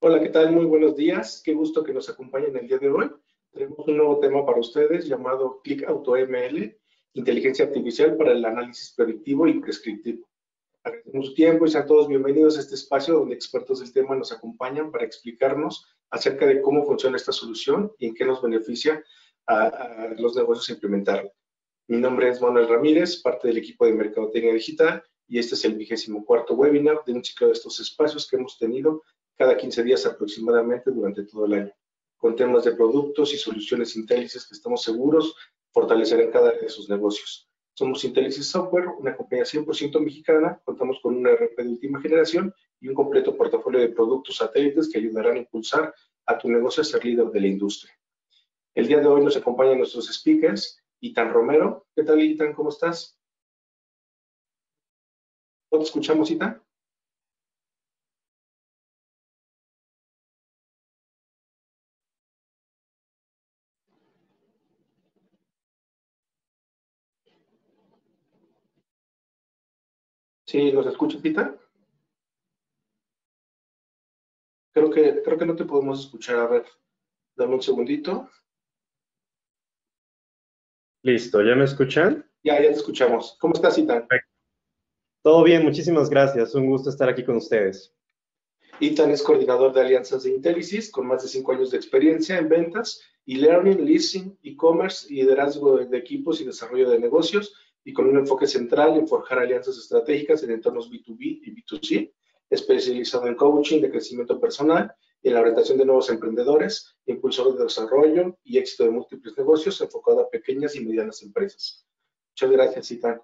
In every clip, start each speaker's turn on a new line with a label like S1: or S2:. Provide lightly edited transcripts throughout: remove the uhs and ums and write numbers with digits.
S1: Hola, ¿qué tal? Muy buenos días. Qué gusto que nos acompañen el día de hoy. Tenemos un nuevo tema para ustedes llamado Click AutoML, inteligencia artificial para el análisis predictivo y prescriptivo. Agradecemos su tiempo y sean todos bienvenidos a este espacio donde expertos del tema nos acompañan para explicarnos acerca de cómo funciona esta solución y en qué nos beneficia a los negocios implementarla. Mi nombre es Manuel Ramírez, parte del equipo de Mercadotecnia Digital, y este es el 24º webinar de un ciclo de estos espacios que hemos tenido cada 15 días aproximadamente durante todo el año, con temas de productos y soluciones Intelisys que estamos seguros fortalecerán cada área de sus negocios. Somos Intelisys Software, una compañía 100% mexicana, contamos con un ERP de última generación y un completo portafolio de productos satélites que ayudarán a impulsar a tu negocio a ser líder de la industria. El día de hoy nos acompañan nuestros speakers, Itan Romero. ¿Qué tal, Itan? ¿Cómo estás? ¿No te escuchamos, Itan? Sí, ¿nos escuchas, Itan? Creo que no te podemos escuchar. A ver, dame un segundito.
S2: Listo, ¿ya me escuchan?
S1: Ya te escuchamos. ¿Cómo estás, Itan?
S2: Perfecto. Todo bien, muchísimas gracias. Un gusto estar aquí con ustedes.
S1: Itan es coordinador de alianzas de Intelisys, con más de 5 años de experiencia en ventas y learning, leasing, e-commerce, liderazgo de equipos y desarrollo de negocios, y con un enfoque central en forjar alianzas estratégicas en entornos B2B y B2C, especializado en coaching de crecimiento personal y en la orientación de nuevos emprendedores, impulsor de desarrollo y éxito de múltiples negocios enfocado a pequeñas y medianas empresas. Muchas gracias, Itan.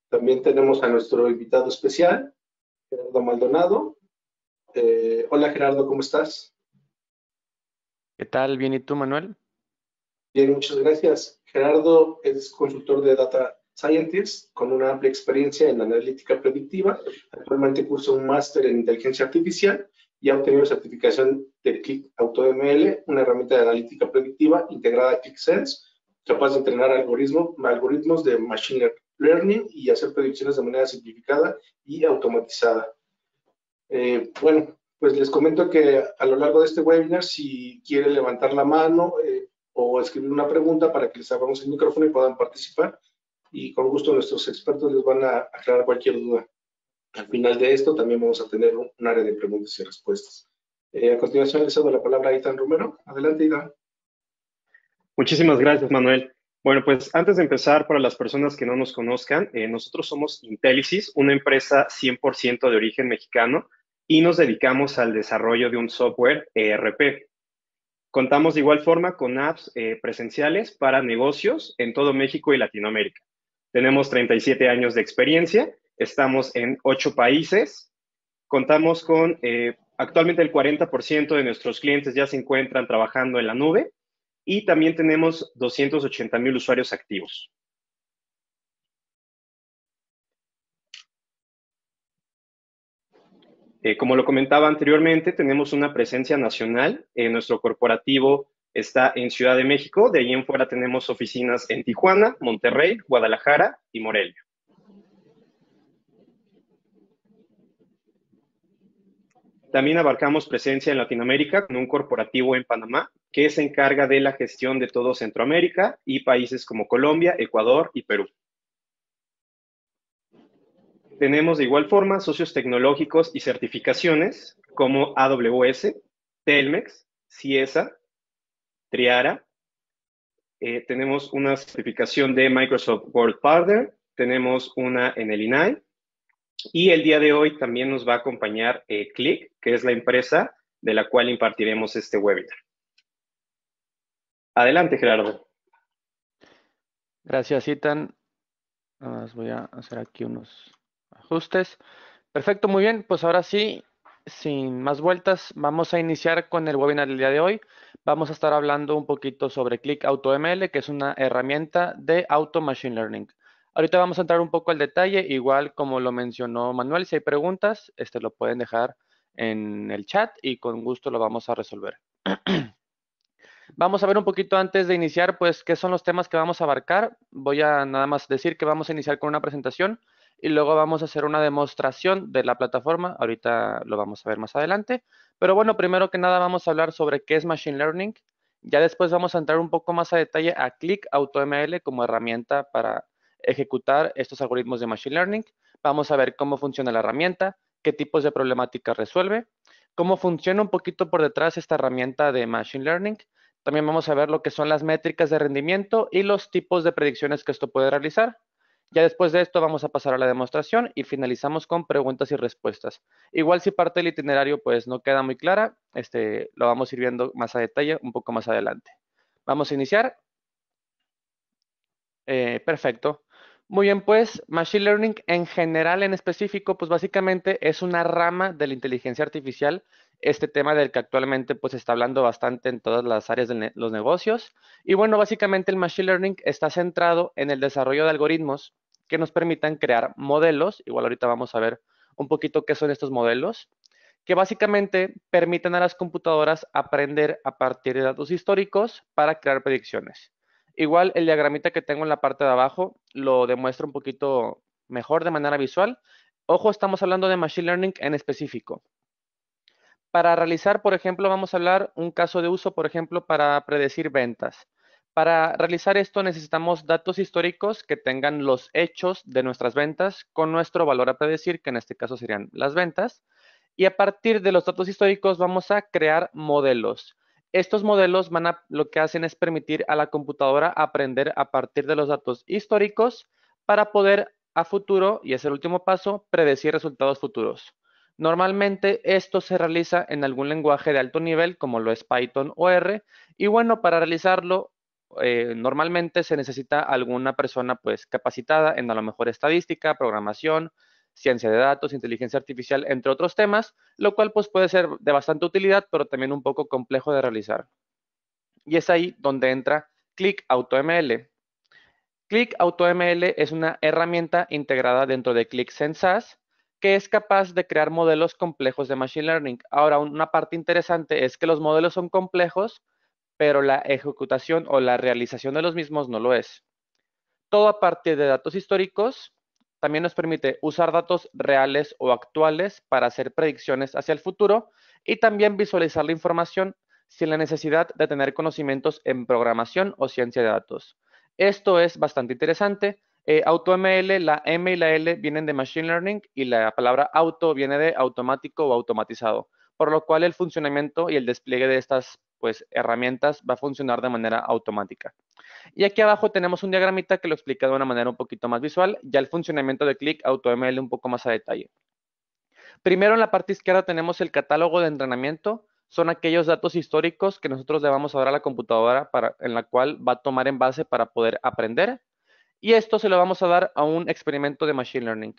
S1: También tenemos a nuestro invitado especial, Gerardo Maldonado. Hola, Gerardo, ¿cómo estás?
S3: ¿Qué tal? Bien, ¿y tú, Manuel?
S1: Bien, muchas gracias. Gerardo es consultor de Data Scientist con una amplia experiencia en analítica predictiva. Actualmente cursa un máster en inteligencia artificial y ha obtenido certificación de Click AutoML, una herramienta de analítica predictiva integrada a ClickSense, capaz de entrenar algoritmos de Machine Learning y hacer predicciones de manera simplificada y automatizada. Bueno, pues les comento que a lo largo de este webinar, si quieren levantar la mano o escribir una pregunta para que les abramos el micrófono y puedan participar, y con gusto nuestros expertos les van a aclarar cualquier duda. Al final de esto también vamos a tener un área de preguntas y respuestas. A continuación les cedo la palabra a Itan Romero. Adelante, Itan.
S2: Muchísimas gracias, Manuel. Bueno, pues antes de empezar, para las personas que no nos conozcan, nosotros somos Intelisys, una empresa 100% de origen mexicano, y nos dedicamos al desarrollo de un software ERP. Contamos de igual forma con apps presenciales para negocios en todo México y Latinoamérica. Tenemos 37 años de experiencia, estamos en 8 países, contamos con actualmente el 40% de nuestros clientes ya se encuentran trabajando en la nube y también tenemos 280,000 usuarios activos. Como lo comentaba anteriormente, tenemos una presencia nacional. Nuestro corporativo está en Ciudad de México. De ahí en fuera tenemos oficinas en Tijuana, Monterrey, Guadalajara y Morelia. También abarcamos presencia en Latinoamérica con un corporativo en Panamá que se encarga de la gestión de todo Centroamérica y países como Colombia, Ecuador y Perú. Tenemos de igual forma socios tecnológicos y certificaciones como AWS, Telmex, Ciesa, Triara. Tenemos una certificación de Microsoft World Partner, tenemos una en el INAI, y el día de hoy también nos va a acompañar Click, que es la empresa de la cual impartiremos este webinar. Adelante, Gerardo.
S3: Gracias, Itan. Nada más voy a hacer aquí unos ajustes. Perfecto, muy bien. Pues ahora sí, sin más vueltas, vamos a iniciar con el webinar del día de hoy. Vamos a estar hablando un poquito sobre Click AutoML, que es una herramienta de Auto Machine Learning. Ahorita vamos a entrar un poco al detalle, igual como lo mencionó Manuel, si hay preguntas, lo pueden dejar en el chat y con gusto lo vamos a resolver. Vamos a ver un poquito antes de iniciar, pues, qué son los temas que vamos a abarcar. Voy a nada más decir que vamos a iniciar con una presentación y luego vamos a hacer una demostración de la plataforma. Ahorita lo vamos a ver más adelante. Pero bueno, primero que nada vamos a hablar sobre qué es Machine Learning. Ya después vamos a entrar un poco más a detalle a Click AutoML como herramienta para ejecutar estos algoritmos de Machine Learning. Vamos a ver cómo funciona la herramienta, qué tipos de problemáticas resuelve, cómo funciona un poquito por detrás esta herramienta de Machine Learning. También vamos a ver lo que son las métricas de rendimiento y los tipos de predicciones que esto puede realizar. Ya después de esto vamos a pasar a la demostración y finalizamos con preguntas y respuestas. Igual si parte del itinerario pues no queda muy clara, lo vamos a ir viendo más a detalle un poco más adelante. Vamos a iniciar. Perfecto. Muy bien, pues Machine Learning en general, en específico, pues básicamente es una rama de la inteligencia artificial, este tema del que actualmente pues se está hablando bastante en todas las áreas de los negocios. Y bueno, básicamente el Machine Learning está centrado en el desarrollo de algoritmos que nos permitan crear modelos, igual ahorita vamos a ver un poquito qué son estos modelos, que básicamente permiten a las computadoras aprender a partir de datos históricos para crear predicciones. Igual el diagramita que tengo en la parte de abajo lo demuestra un poquito mejor de manera visual. Ojo, estamos hablando de Machine Learning en específico. Para realizar, por ejemplo, vamos a hablar un caso de uso, por ejemplo, para predecir ventas. Para realizar esto necesitamos datos históricos que tengan los hechos de nuestras ventas con nuestro valor a predecir, que en este caso serían las ventas. Y a partir de los datos históricos vamos a crear modelos. Estos modelos lo que hacen es permitir a la computadora aprender a partir de los datos históricos para poder a futuro, y es el último paso, predecir resultados futuros. Normalmente esto se realiza en algún lenguaje de alto nivel como lo es Python o R, y bueno, para realizarlo normalmente se necesita alguna persona pues capacitada en a lo mejor estadística, programación, ciencia de datos, inteligencia artificial, entre otros temas, lo cual pues puede ser de bastante utilidad, pero también un poco complejo de realizar. Y es ahí donde entra Click AutoML. Click AutoML es una herramienta integrada dentro de Click Sensas que es capaz de crear modelos complejos de Machine Learning. Ahora, una parte interesante es que los modelos son complejos, pero la ejecutación o la realización de los mismos no lo es. Todo a partir de datos históricos. También nos permite usar datos reales o actuales para hacer predicciones hacia el futuro y también visualizar la información sin la necesidad de tener conocimientos en programación o ciencia de datos. Esto es bastante interesante. AutoML, la M y la L vienen de Machine Learning y la palabra auto viene de automático o automatizado, por lo cual el funcionamiento y el despliegue de estas pues, herramientas va a funcionar de manera automática. Y aquí abajo tenemos un diagramita que lo explica de una manera un poquito más visual, ya el funcionamiento de Click AutoML un poco más a detalle. Primero en la parte izquierda tenemos el catálogo de entrenamiento, son aquellos datos históricos que nosotros le vamos a dar a la computadora en la cual va a tomar en base para poder aprender. Y esto se lo vamos a dar a un experimento de Machine Learning.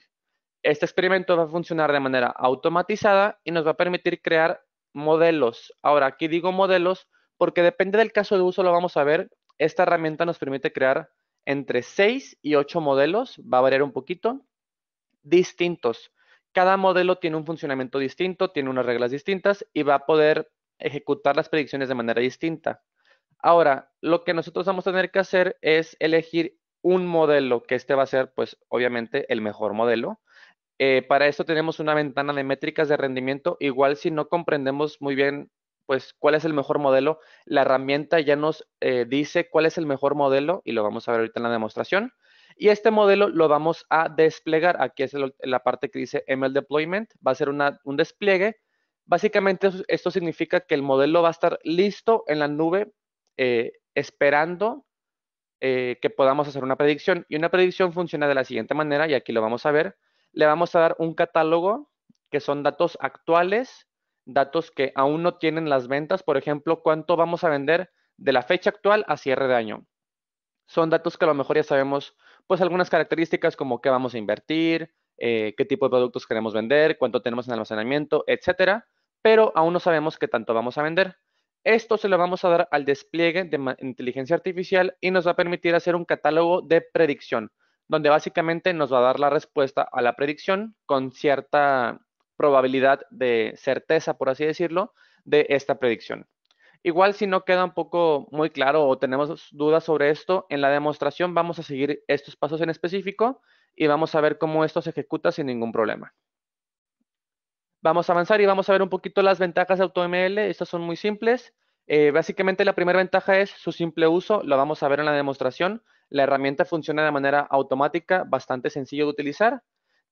S3: Este experimento va a funcionar de manera automatizada y nos va a permitir crear modelos. Ahora, aquí digo modelos porque depende del caso de uso, lo vamos a ver. Esta herramienta nos permite crear entre 6 y 8 modelos, va a variar un poquito, distintos. Cada modelo tiene un funcionamiento distinto, tiene unas reglas distintas y va a poder ejecutar las predicciones de manera distinta. Ahora, lo que nosotros vamos a tener que hacer es elegir un modelo, que este va a ser, pues, obviamente, el mejor modelo. Para esto tenemos una ventana de métricas de rendimiento. Igual si no comprendemos muy bien, pues, cuál es el mejor modelo, la herramienta ya nos dice cuál es el mejor modelo y lo vamos a ver ahorita en la demostración. Y este modelo lo vamos a desplegar. Aquí es la parte que dice ML Deployment. Va a ser un despliegue. Básicamente esto significa que el modelo va a estar listo en la nube esperando que podamos hacer una predicción. Y una predicción funciona de la siguiente manera, y aquí lo vamos a ver. Le vamos a dar un catálogo que son datos actuales, datos que aún no tienen las ventas. Por ejemplo, cuánto vamos a vender de la fecha actual a cierre de año. Son datos que a lo mejor ya sabemos, pues algunas características como qué vamos a invertir, qué tipo de productos queremos vender, cuánto tenemos en almacenamiento, etcétera, pero aún no sabemos qué tanto vamos a vender. Esto se lo vamos a dar al despliegue de inteligencia artificial y nos va a permitir hacer un catálogo de predicción, donde básicamente nos va a dar la respuesta a la predicción con cierta probabilidad de certeza, por así decirlo, de esta predicción. Igual si no queda un poco muy claro o tenemos dudas sobre esto, en la demostración vamos a seguir estos pasos en específico y vamos a ver cómo esto se ejecuta sin ningún problema. Vamos a avanzar y vamos a ver un poquito las ventajas de AutoML. Estas son muy simples. Básicamente la primera ventaja es su simple uso. Lo vamos a ver en la demostración. La herramienta funciona de manera automática, bastante sencillo de utilizar.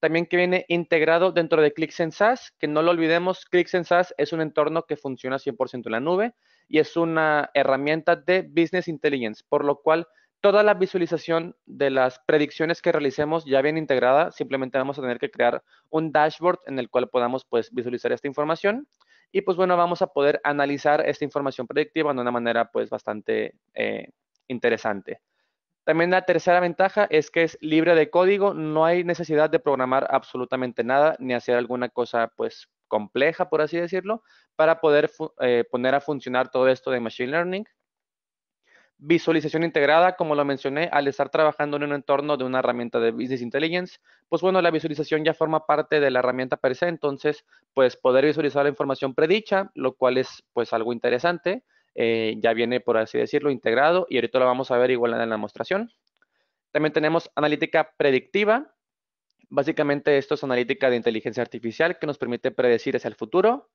S3: También que viene integrado dentro de ClickSense, que no lo olvidemos, ClickSense es un entorno que funciona 100% en la nube y es una herramienta de Business Intelligence, por lo cual toda la visualización de las predicciones que realicemos ya viene integrada. Simplemente vamos a tener que crear un dashboard en el cual podamos pues visualizar esta información y pues bueno, vamos a poder analizar esta información predictiva de una manera pues bastante interesante. También la tercera ventaja es que es libre de código, no hay necesidad de programar absolutamente nada ni hacer alguna cosa pues compleja, por así decirlo, para poder poner a funcionar todo esto de Machine Learning. Visualización integrada, como lo mencioné, al estar trabajando en un entorno de una herramienta de Business Intelligence, pues bueno, la visualización ya forma parte de la herramienta per se, entonces, pues poder visualizar la información predicha, lo cual es pues algo interesante, ya viene, por así decirlo, integrado y ahorita lo vamos a ver igual en la demostración. También tenemos analítica predictiva, básicamente esto es analítica de inteligencia artificial que nos permite predecir hacia el futuro.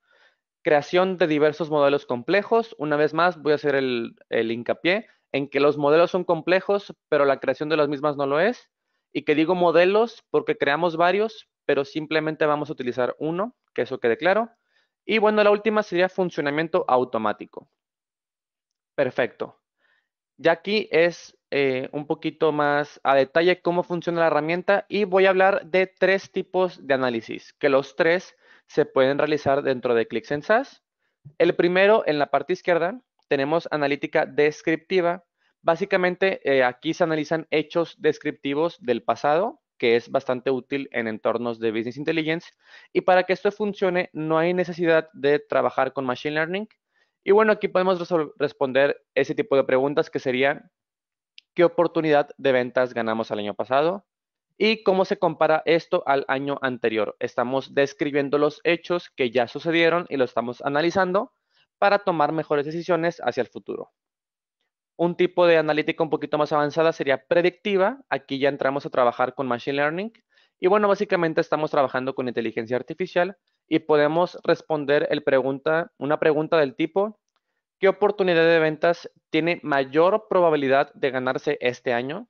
S3: Creación de diversos modelos complejos. Una vez más, voy a hacer el hincapié en que los modelos son complejos, pero la creación de las mismas no lo es. Y que digo modelos porque creamos varios, pero simplemente vamos a utilizar uno, que eso quede claro. Y bueno, la última sería funcionamiento automático. Perfecto. Ya aquí es un poquito más a detalle cómo funciona la herramienta y voy a hablar de tres tipos de análisis, que los tres se pueden realizar dentro de ClickSense. El primero, en la parte izquierda, tenemos analítica descriptiva. Básicamente, aquí se analizan hechos descriptivos del pasado, que es bastante útil en entornos de Business Intelligence. Y para que esto funcione, no hay necesidad de trabajar con Machine Learning. Y bueno, aquí podemos responder ese tipo de preguntas que serían, ¿qué oportunidad de ventas ganamos el año pasado? ¿Y cómo se compara esto al año anterior? Estamos describiendo los hechos que ya sucedieron y lo estamos analizando para tomar mejores decisiones hacia el futuro. Un tipo de analítica un poquito más avanzada sería predictiva. Aquí ya entramos a trabajar con Machine Learning. Y bueno, básicamente estamos trabajando con inteligencia artificial y podemos responder una pregunta del tipo, ¿qué oportunidad de ventas tiene mayor probabilidad de ganarse este año?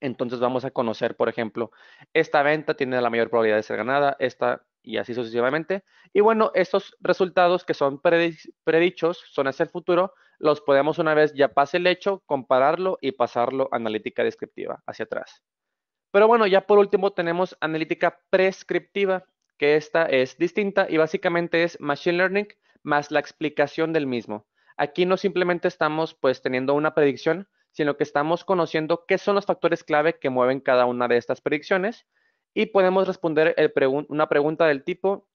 S3: Entonces vamos a conocer, por ejemplo, esta venta tiene la mayor probabilidad de ser ganada, esta y así sucesivamente. Y bueno, estos resultados que son predichos, son hacia el futuro, los podemos una vez ya pase el hecho, compararlo y pasarlo a analítica descriptiva hacia atrás. Pero bueno, ya por último tenemos analítica prescriptiva, que esta es distinta y básicamente es Machine Learning más la explicación del mismo. Aquí no simplemente estamos pues teniendo una predicción, sino que estamos conociendo qué son los factores clave que mueven cada una de estas predicciones y podemos responder una pregunta del tipo,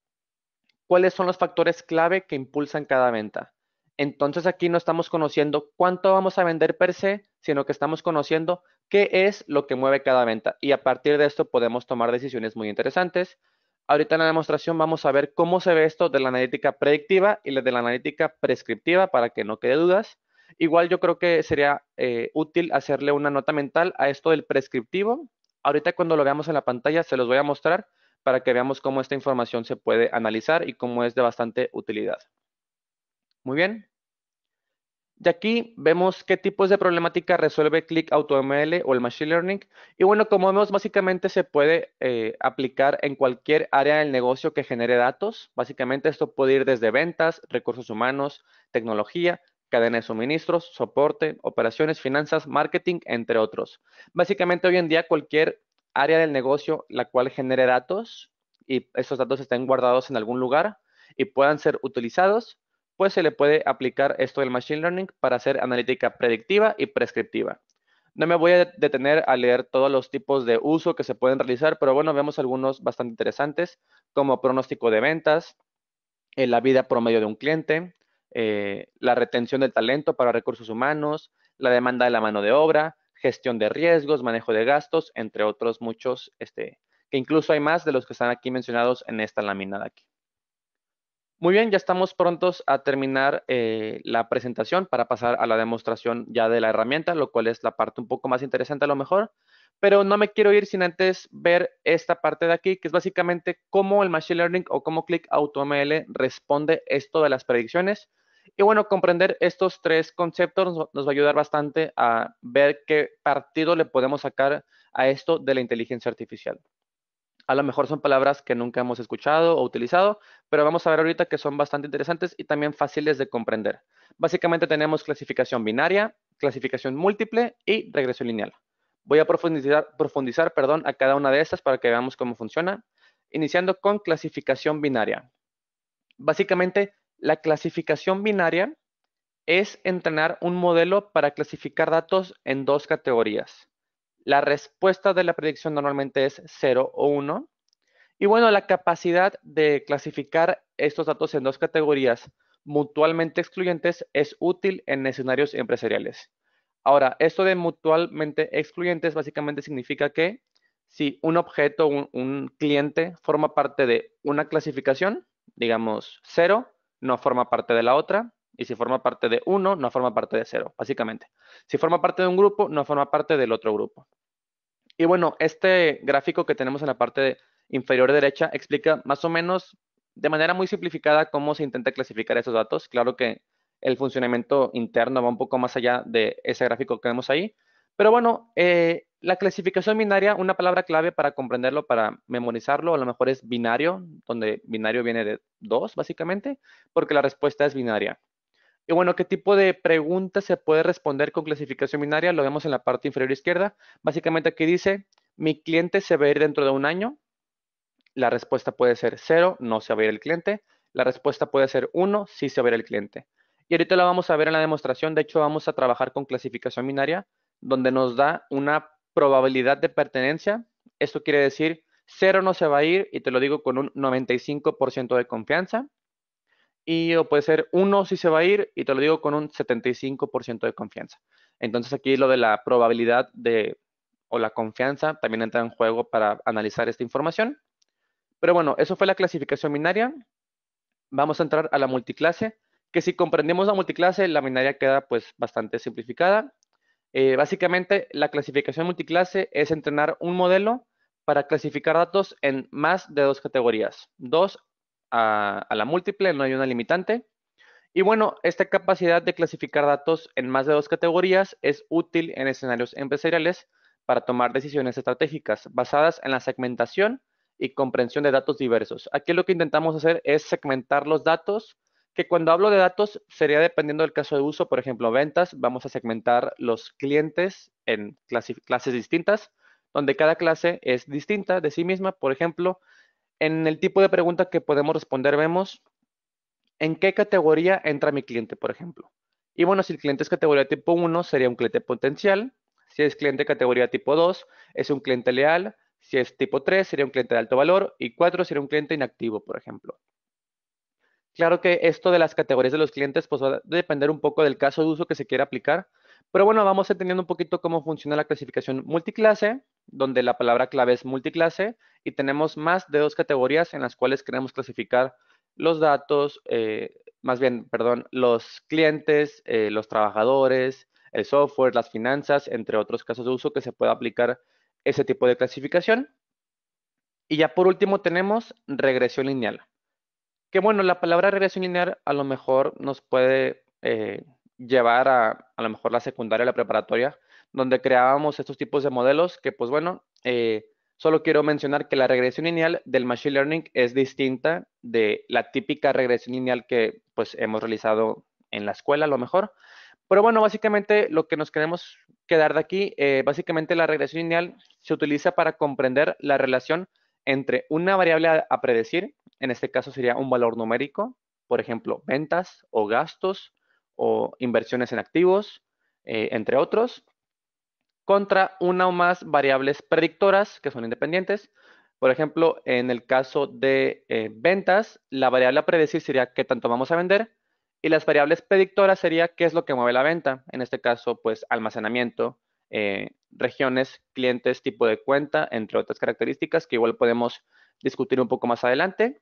S3: ¿cuáles son los factores clave que impulsan cada venta? Entonces aquí no estamos conociendo cuánto vamos a vender per se, sino que estamos conociendo qué es lo que mueve cada venta. Y a partir de esto podemos tomar decisiones muy interesantes. Ahorita en la demostración vamos a ver cómo se ve esto de la analítica predictiva y de la analítica prescriptiva para que no quede dudas. Igual yo creo que sería útil hacerle una nota mental a esto del prescriptivo. Ahorita cuando lo veamos en la pantalla se los voy a mostrar para que veamos cómo esta información se puede analizar y cómo es de bastante utilidad. Muy bien. Y aquí vemos qué tipos de problemática resuelve Click AutoML o el Machine Learning. Y bueno, como vemos, básicamente se puede aplicar en cualquier área del negocio que genere datos. Básicamente esto puede ir desde ventas, recursos humanos, tecnología, cadena de suministros, soporte, operaciones, finanzas, marketing, entre otros. Básicamente hoy en día cualquier área del negocio la cual genere datos y esos datos estén guardados en algún lugar y puedan ser utilizados, pues se le puede aplicar esto del Machine Learning para hacer analítica predictiva y prescriptiva. No me voy a detener a leer todos los tipos de uso que se pueden realizar, pero bueno, vemos algunos bastante interesantes, como pronóstico de ventas, la vida promedio de un cliente, la retención del talento para recursos humanos, la demanda de la mano de obra, gestión de riesgos, manejo de gastos, entre otros muchos, que incluso hay más de los que están aquí mencionados en esta lámina de aquí. Muy bien, ya estamos prontos a terminar la presentación para pasar a la demostración ya de la herramienta, lo cual es la parte un poco más interesante a lo mejor. Pero no me quiero ir sin antes ver esta parte de aquí, que es básicamente cómo el Machine Learning o cómo Click AutoML responde esto de las predicciones. Y bueno, comprender estos tres conceptos nos va a ayudar bastante a ver qué partido le podemos sacar a esto de la inteligencia artificial. A lo mejor son palabras que nunca hemos escuchado o utilizado, pero vamos a ver ahorita que son bastante interesantes y también fáciles de comprender. Básicamente tenemos clasificación binaria, clasificación múltiple y regresión lineal. Voy a profundizar, a cada una de estas para que veamos cómo funciona, iniciando con clasificación binaria. Básicamente, la clasificación binaria es entrenar un modelo para clasificar datos en dos categorías. La respuesta de la predicción normalmente es 0 o 1. Y bueno, la capacidad de clasificar estos datos en dos categorías mutuamente excluyentes es útil en escenarios empresariales. Ahora, esto de mutuamente excluyentes básicamente significa que si un objeto, un cliente, forma parte de una clasificación, digamos 0, no forma parte de la otra, y si forma parte de 1, no forma parte de 0, básicamente. Si forma parte de un grupo, no forma parte del otro grupo. Y bueno, este gráfico que tenemos en la parte inferior derecha explica más o menos de manera muy simplificada cómo se intenta clasificar esos datos. Claro que el funcionamiento interno va un poco más allá de ese gráfico que vemos ahí. Pero bueno, la clasificación binaria, una palabra clave para comprenderlo, para memorizarlo, a lo mejor es binario, donde binario viene de 2, básicamente, porque la respuesta es binaria. Y bueno, ¿qué tipo de preguntas se puede responder con clasificación binaria? Lo vemos en la parte inferior izquierda. Básicamente aquí dice, ¿mi cliente se va a ir dentro de un año? La respuesta puede ser 0, no se va a ir el cliente. La respuesta puede ser 1, sí se va a ir el cliente. Y ahorita la vamos a ver en la demostración. De hecho, vamos a trabajar con clasificación binaria, donde nos da una probabilidad de pertenencia. Esto quiere decir 0 no se va a ir, y te lo digo con un 95% de confianza. Y o puede ser 1 si se va a ir, y te lo digo con un 75% de confianza. Entonces aquí lo de la probabilidad o la confianza también entra en juego para analizar esta información. Pero bueno, eso fue la clasificación binaria. Vamos a entrar a la multiclase, que si comprendemos la multiclase, la binaria queda pues bastante simplificada. Básicamente, la clasificación multiclase es entrenar un modelo para clasificar datos en más de dos categorías. Dos a la múltiple, no hay una limitante. Y bueno, esta capacidad de clasificar datos en más de dos categorías es útil en escenarios empresariales para tomar decisiones estratégicas basadas en la segmentación y comprensión de datos diversos. Aquí lo que intentamos hacer es segmentar los datos, que cuando hablo de datos sería dependiendo del caso de uso. Por ejemplo, ventas, vamos a segmentar los clientes en clases distintas, donde cada clase es distinta de sí misma. Por ejemplo, en el tipo de pregunta que podemos responder vemos ¿en qué categoría entra mi cliente, por ejemplo? Y bueno, si el cliente es categoría tipo 1, sería un cliente potencial. Si es cliente categoría tipo 2, es un cliente leal. Si es tipo 3, sería un cliente de alto valor. Y 4 sería un cliente inactivo, por ejemplo. Claro que esto de las categorías de los clientes pues va a depender un poco del caso de uso que se quiera aplicar. Pero bueno, vamos entendiendo un poquito cómo funciona la clasificación multiclase, donde la palabra clave es multiclase, y tenemos más de dos categorías en las cuales queremos clasificar los datos, más bien, perdón, los clientes, los trabajadores, el software, las finanzas, entre otros casos de uso que se pueda aplicar ese tipo de clasificación. Y ya por último tenemos regresión lineal. Que bueno, la palabra regresión lineal a lo mejor nos puede llevar a lo mejor la secundaria, la preparatoria, donde creábamos estos tipos de modelos que pues bueno, solo quiero mencionar que la regresión lineal del Machine Learning es distinta de la típica regresión lineal que pues hemos realizado en la escuela a lo mejor. Pero bueno, básicamente lo que nos queremos quedar de aquí, básicamente la regresión lineal se utiliza para comprender la relación entre una variable a predecir, en este caso sería un valor numérico, por ejemplo, ventas o gastos o inversiones en activos, entre otros, contra una o más variables predictoras que son independientes. Por ejemplo, en el caso de ventas, la variable a predecir sería qué tanto vamos a vender, y las variables predictoras sería qué es lo que mueve la venta. En este caso, pues almacenamiento, regiones, clientes, tipo de cuenta, entre otras características que igual podemos discutir un poco más adelante.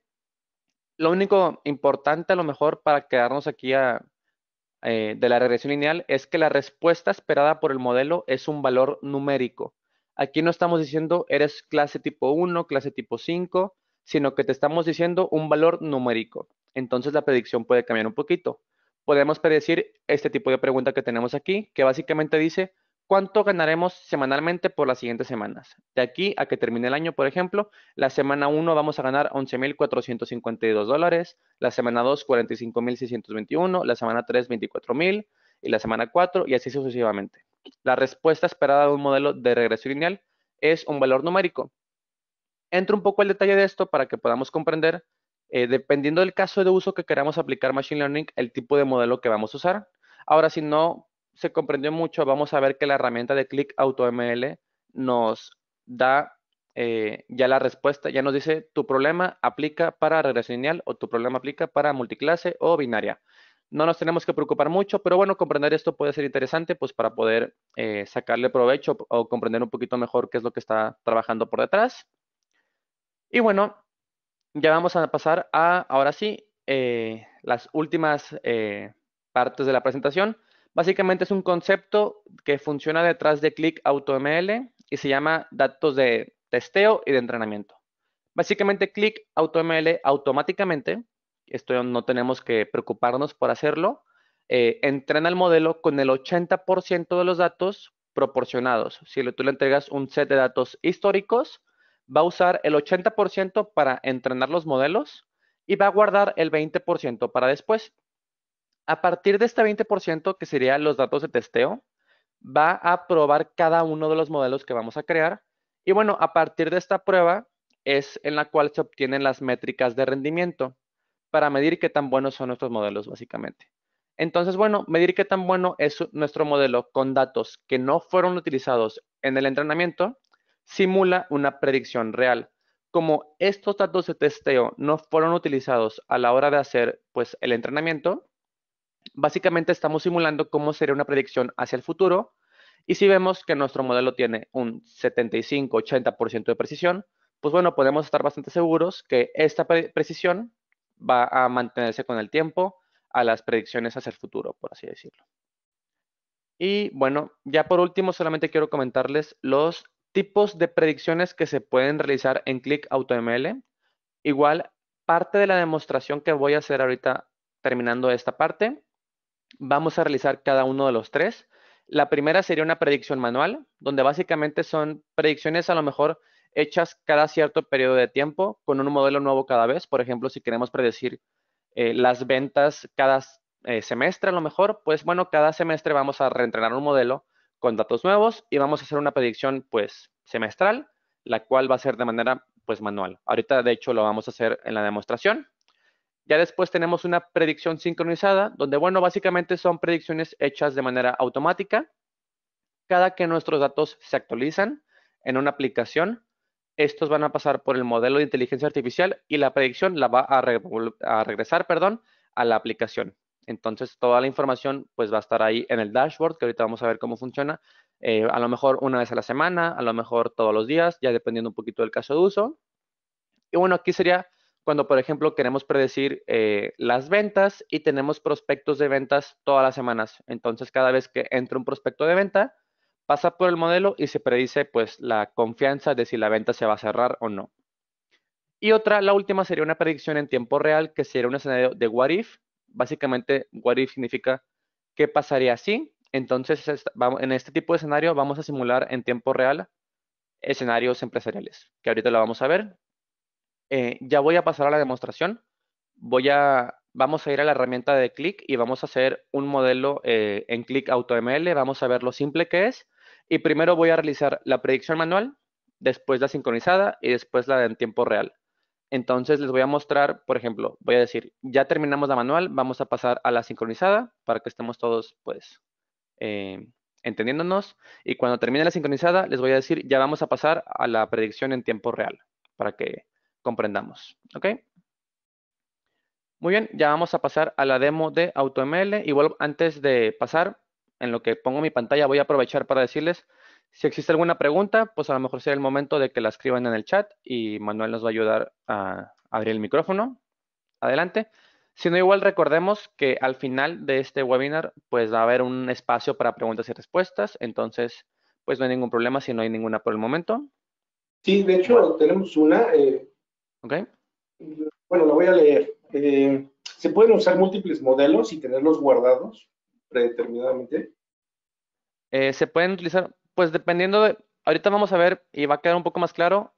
S3: Lo único importante a lo mejor para quedarnos aquí de la regresión lineal es que la respuesta esperada por el modelo es un valor numérico. Aquí no estamos diciendo eres clase tipo 1, clase tipo 5, sino que te estamos diciendo un valor numérico. Entonces la predicción puede cambiar un poquito. Podemos predecir este tipo de pregunta que tenemos aquí, que básicamente dice, ¿cuánto ganaremos semanalmente por las siguientes semanas? De aquí a que termine el año, por ejemplo, la semana 1 vamos a ganar $11,452, la semana 2 $45,621, la semana 3 $24,000 y la semana 4 y así sucesivamente. La respuesta esperada de un modelo de regresión lineal es un valor numérico. Entro un poco al detalle de esto para que podamos comprender, dependiendo del caso de uso que queramos aplicar Machine Learning, el tipo de modelo que vamos a usar. Ahora, si no se comprendió mucho, vamos a ver que la herramienta de Click AutoML nos da ya la respuesta, ya nos dice tu problema aplica para regresión lineal o tu problema aplica para multiclase o binaria. No nos tenemos que preocupar mucho, pero bueno, comprender esto puede ser interesante pues para poder sacarle provecho o comprender un poquito mejor qué es lo que está trabajando por detrás. Y bueno, ya vamos a pasar a, ahora sí, las últimas partes de la presentación. Básicamente es un concepto que funciona detrás de Click AutoML y se llama datos de testeo y de entrenamiento. Básicamente Click AutoML automáticamente, esto no tenemos que preocuparnos por hacerlo, entrena el modelo con el 80% de los datos proporcionados. Si tú le entregas un set de datos históricos, va a usar el 80% para entrenar los modelos y va a guardar el 20% para después. A partir de este 20%, que serían los datos de testeo, va a probar cada uno de los modelos que vamos a crear. Y bueno, a partir de esta prueba es en la cual se obtienen las métricas de rendimiento para medir qué tan buenos son nuestros modelos, básicamente. Entonces, bueno, medir qué tan bueno es nuestro modelo con datos que no fueron utilizados en el entrenamiento simula una predicción real. Como estos datos de testeo no fueron utilizados a la hora de hacer pues, el entrenamiento, básicamente estamos simulando cómo sería una predicción hacia el futuro. Y si vemos que nuestro modelo tiene un 75-80% de precisión, pues bueno, podemos estar bastante seguros que esta precisión va a mantenerse con el tiempo a las predicciones hacia el futuro, por así decirlo. Y bueno, ya por último, solamente quiero comentarles los tipos de predicciones que se pueden realizar en Click AutoML. Igual, parte de la demostración que voy a hacer ahorita terminando esta parte, vamos a realizar cada uno de los tres. La primera sería una predicción manual, donde básicamente son predicciones a lo mejor hechas cada cierto periodo de tiempo con un modelo nuevo cada vez. Por ejemplo, si queremos predecir las ventas cada semestre a lo mejor, pues bueno, cada semestre vamos a reentrenar un modelo con datos nuevos y vamos a hacer una predicción pues semestral, la cual va a ser de manera pues manual. Ahorita de hecho lo vamos a hacer en la demostración. Ya después tenemos una predicción sincronizada, donde bueno, básicamente son predicciones hechas de manera automática. Cada que nuestros datos se actualizan en una aplicación, estos van a pasar por el modelo de inteligencia artificial y la predicción la va a regresar, perdón, a la aplicación. Entonces, toda la información pues va a estar ahí en el dashboard, que ahorita vamos a ver cómo funciona. A lo mejor una vez a la semana, a lo mejor todos los días, ya dependiendo un poquito del caso de uso. Y bueno, aquí sería cuando, por ejemplo, queremos predecir las ventas y tenemos prospectos de ventas todas las semanas. Entonces, cada vez que entra un prospecto de venta, pasa por el modelo y se predice pues la confianza de si la venta se va a cerrar o no. Y otra, la última sería una predicción en tiempo real, que sería un escenario de what if. Básicamente, what if significa qué pasaría si. Entonces, en este tipo de escenario vamos a simular en tiempo real escenarios empresariales, que ahorita lo vamos a ver. Ya voy a pasar a la demostración. Vamos a ir a la herramienta de Click y vamos a hacer un modelo en Click AutoML. Vamos a ver lo simple que es. Y primero voy a realizar la predicción manual, después la sincronizada y después la en tiempo real. Entonces les voy a mostrar, por ejemplo, voy a decir, ya terminamos la manual, vamos a pasar a la sincronizada para que estemos todos, pues, entendiéndonos. Y cuando termine la sincronizada, les voy a decir, ya vamos a pasar a la predicción en tiempo real, para que comprendamos, ¿ok? Muy bien, ya vamos a pasar a la demo de AutoML. Igual antes de pasar, en lo que pongo mi pantalla, voy a aprovechar para decirles, si existe alguna pregunta, pues a lo mejor será el momento de que la escriban en el chat y Manuel nos va a ayudar a abrir el micrófono. Adelante. Si no, igual recordemos que al final de este webinar, pues va a haber un espacio para preguntas y respuestas. Entonces, pues no hay ningún problema si no hay ninguna por el momento.
S1: Sí, de hecho,
S3: Bueno,
S1: tenemos una.
S3: ok.
S1: Bueno, la voy a leer. Se pueden usar múltiples modelos y tenerlos guardados predeterminadamente.
S3: Se pueden utilizar, pues dependiendo de, ahorita vamos a ver y va a quedar un poco más claro.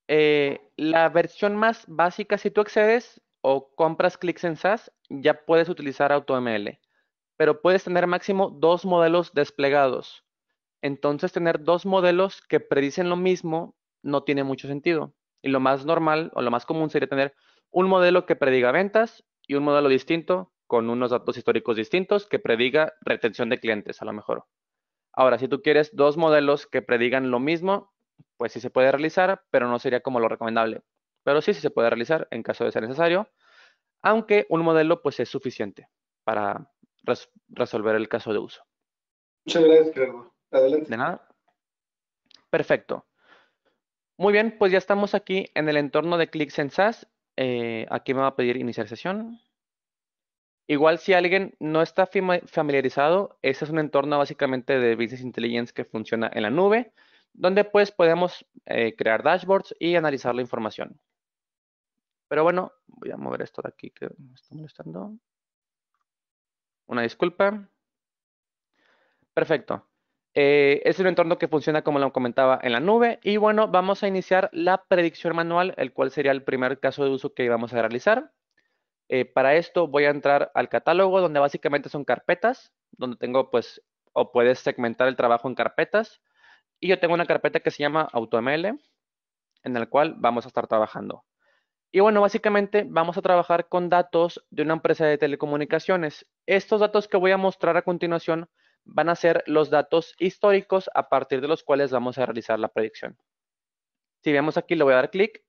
S3: La versión más básica, si tú accedes o compras clics en SaaS, ya puedes utilizar AutoML, pero puedes tener máximo 2 modelos desplegados. Entonces, tener 2 modelos que predicen lo mismo no tiene mucho sentido. Y lo más normal o lo más común sería tener un modelo que prediga ventas y un modelo distinto con unos datos históricos distintos que prediga retención de clientes, a lo mejor. Ahora, si tú quieres 2 modelos que predigan lo mismo, pues sí se puede realizar, pero no sería como lo recomendable. Pero sí, sí se puede realizar en caso de ser necesario, aunque un modelo pues es suficiente para resolver el caso de uso.
S1: Muchas gracias, Gerardo.
S3: De
S1: Adelante.
S3: nada. Perfecto. Muy bien, pues ya estamos aquí en el entorno de Click en SaaS. Aquí me va a pedir iniciar sesión. Igual si alguien no está familiarizado, este es un entorno básicamente de Business Intelligence que funciona en la nube, donde pues podemos crear dashboards y analizar la información. Pero bueno, voy a mover esto de aquí que me está molestando. Una disculpa. Perfecto. Es un entorno que funciona como lo comentaba en la nube. Y bueno, vamos a iniciar la predicción manual, el cual sería el primer caso de uso que vamos a realizar. Para esto voy a entrar al catálogo, donde básicamente son carpetas, donde tengo pues, o puedes segmentar el trabajo en carpetas. Y yo tengo una carpeta que se llama AutoML, en el cual vamos a estar trabajando. Y bueno, básicamente vamos a trabajar con datos de una empresa de telecomunicaciones. Estos datos que voy a mostrar a continuación van a ser los datos históricos a partir de los cuales vamos a realizar la predicción. Si vemos aquí, le voy a dar clic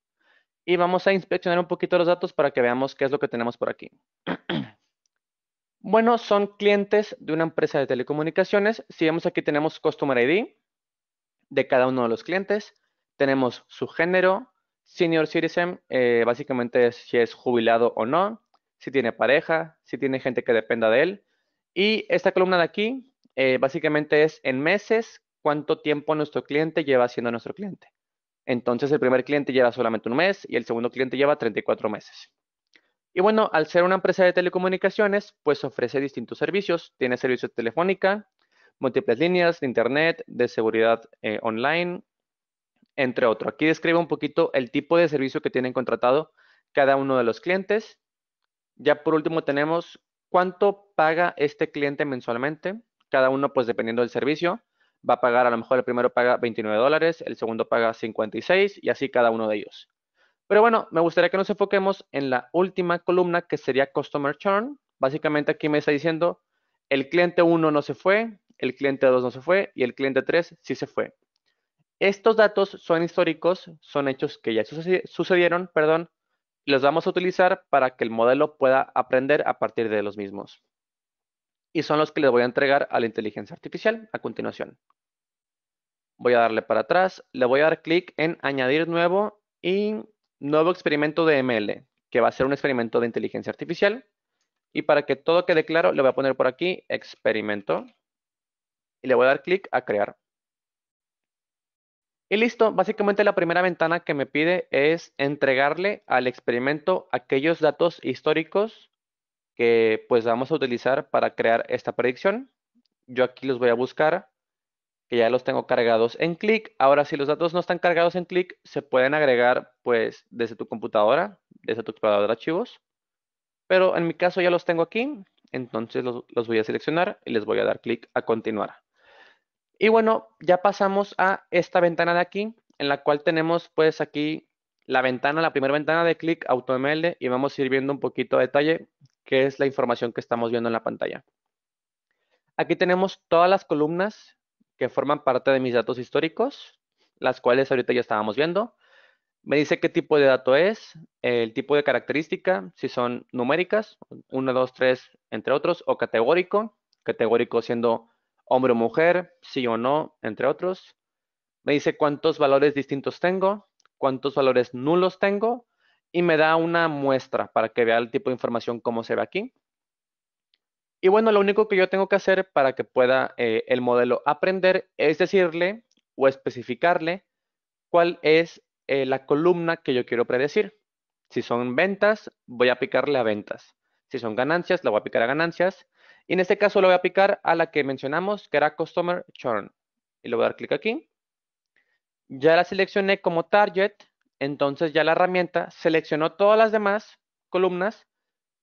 S3: y vamos a inspeccionar un poquito los datos para que veamos qué es lo que tenemos por aquí. Bueno, son clientes de una empresa de telecomunicaciones. Si vemos aquí tenemos Customer ID de cada uno de los clientes. Tenemos su género, Senior Citizen, básicamente es si es jubilado o no, si tiene pareja, si tiene gente que dependa de él. Y esta columna de aquí, básicamente es en meses, cuánto tiempo nuestro cliente lleva siendo nuestro cliente. Entonces el primer cliente lleva solamente un mes y el segundo cliente lleva 34 meses. Y bueno, al ser una empresa de telecomunicaciones, pues ofrece distintos servicios. Tiene servicios de telefónica, múltiples líneas de internet, de seguridad online, entre otros. Aquí describe un poquito el tipo de servicio que tienen contratado cada uno de los clientes. Ya por último tenemos cuánto paga este cliente mensualmente. Cada uno, pues dependiendo del servicio, va a pagar, a lo mejor el primero paga $29, el segundo paga 56 y así cada uno de ellos. Pero bueno, me gustaría que nos enfoquemos en la última columna que sería Customer Churn. Básicamente aquí me está diciendo el cliente 1 no se fue, el cliente 2 no se fue y el cliente 3 sí se fue. Estos datos son históricos, son hechos que ya sucedieron, perdón, y los vamos a utilizar para que el modelo pueda aprender a partir de los mismos. Y son los que les voy a entregar a la inteligencia artificial a continuación. Voy a darle para atrás, le voy a dar clic en añadir nuevo y nuevo experimento de ML, que va a ser un experimento de inteligencia artificial. Y para que todo quede claro, le voy a poner por aquí experimento y le voy a dar clic a crear. Y listo, básicamente la primera ventana que me pide es entregarle al experimento aquellos datos históricos que pues vamos a utilizar para crear esta predicción. Yo aquí los voy a buscar, que ya los tengo cargados en Click. Ahora, si los datos no están cargados en Click, se pueden agregar pues desde tu computadora, desde tu explorador de archivos. Pero en mi caso ya los tengo aquí, entonces los voy a seleccionar y les voy a dar clic a continuar. Y bueno, ya pasamos a esta ventana de aquí, en la cual tenemos pues aquí la primera ventana de Click AutoML y vamos a ir viendo un poquito de detalle qué es la información que estamos viendo en la pantalla. Aquí tenemos todas las columnas que forman parte de mis datos históricos, las cuales ahorita ya estábamos viendo. Me dice qué tipo de dato es, el tipo de característica, si son numéricas, 1, 2, 3, entre otros, o categórico siendo hombre o mujer, sí o no, entre otros. Me dice cuántos valores distintos tengo, cuántos valores nulos tengo, y me da una muestra para que vea el tipo de información como se ve aquí. Y bueno, lo único que yo tengo que hacer para que pueda el modelo aprender es decirle o especificarle cuál es la columna que yo quiero predecir. Si son ventas, voy a aplicarle a ventas. Si son ganancias, la voy a aplicar a ganancias. Y en este caso lo voy a aplicar a la que mencionamos, que era Customer Churn. Y le voy a dar clic aquí. Ya la seleccioné como target, entonces ya la herramienta seleccionó todas las demás columnas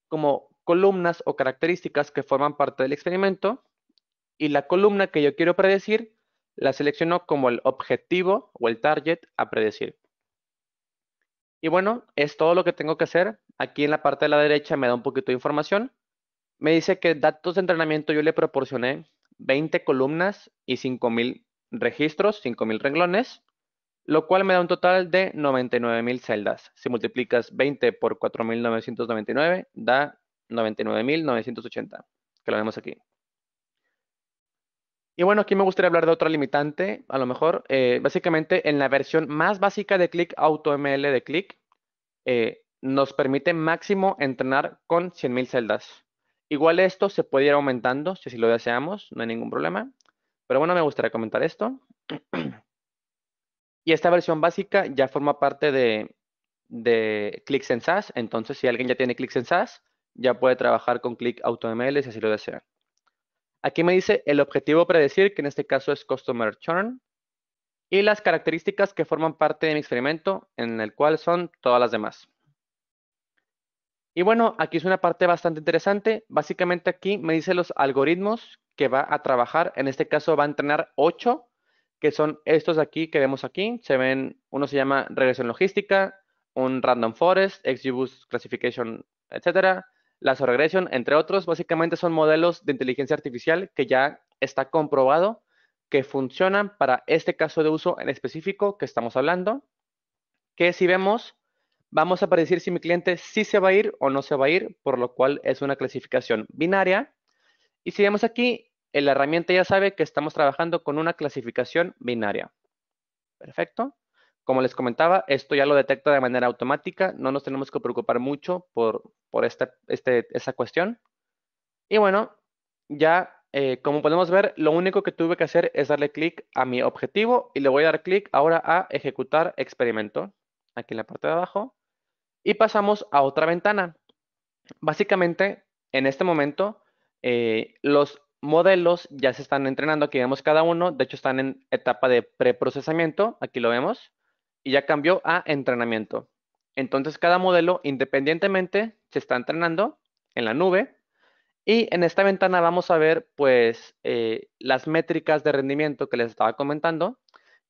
S3: como columnas o características que forman parte del experimento y la columna que yo quiero predecir la selecciono como el objetivo o el target a predecir. Y bueno, es todo lo que tengo que hacer. Aquí en la parte de la derecha me da un poquito de información. Me dice que datos de entrenamiento yo le proporcioné 20 columnas y 5,000 registros, 5,000 renglones, lo cual me da un total de 99,000 celdas. Si multiplicas 20 por 4,999, da 99,980, que lo vemos aquí. Y bueno, aquí me gustaría hablar de otra limitante, a lo mejor. Básicamente, en la versión más básica de Click AutoML de Click, nos permite máximo entrenar con 100,000 celdas. Igual esto se puede ir aumentando si así lo deseamos, no hay ningún problema. Pero bueno, me gustaría comentar esto. Y esta versión básica ya forma parte de Click en SaaS. Entonces, si alguien ya tiene Click en SaaS, ya puede trabajar con Click AutoML si así lo desea. Aquí me dice el objetivo predecir, que en este caso es Customer Churn, y las características que forman parte de mi experimento, en el cual son todas las demás. Y bueno, aquí es una parte bastante interesante. Básicamente aquí me dice los algoritmos que va a trabajar. En este caso va a entrenar 8, que son estos de aquí que vemos aquí. Se ven, uno se llama regresión logística, un random forest, XGBoost classification, etcétera. Lasso regression, entre otros. Básicamente son modelos de inteligencia artificial que ya está comprobado que funcionan para este caso de uso en específico que estamos hablando. Que si vemos, vamos a predecir si mi cliente sí se va a ir o no se va a ir, por lo cual es una clasificación binaria. Y si vemos aquí, la herramienta ya sabe que estamos trabajando con una clasificación binaria. Perfecto. Como les comentaba, esto ya lo detecta de manera automática. No nos tenemos que preocupar mucho por esa cuestión. Y bueno, ya como podemos ver, lo único que tuve que hacer es darle clic a mi objetivo y le voy a dar clic ahora a ejecutar experimento. Aquí en la parte de abajo. Y pasamos a otra ventana. Básicamente, en este momento, los modelos ya se están entrenando. Aquí vemos cada uno. De hecho, están en etapa de preprocesamiento. Aquí lo vemos. Y ya cambió a entrenamiento. Entonces, cada modelo independientemente se está entrenando en la nube. Y en esta ventana vamos a ver, pues, las métricas de rendimiento que les estaba comentando,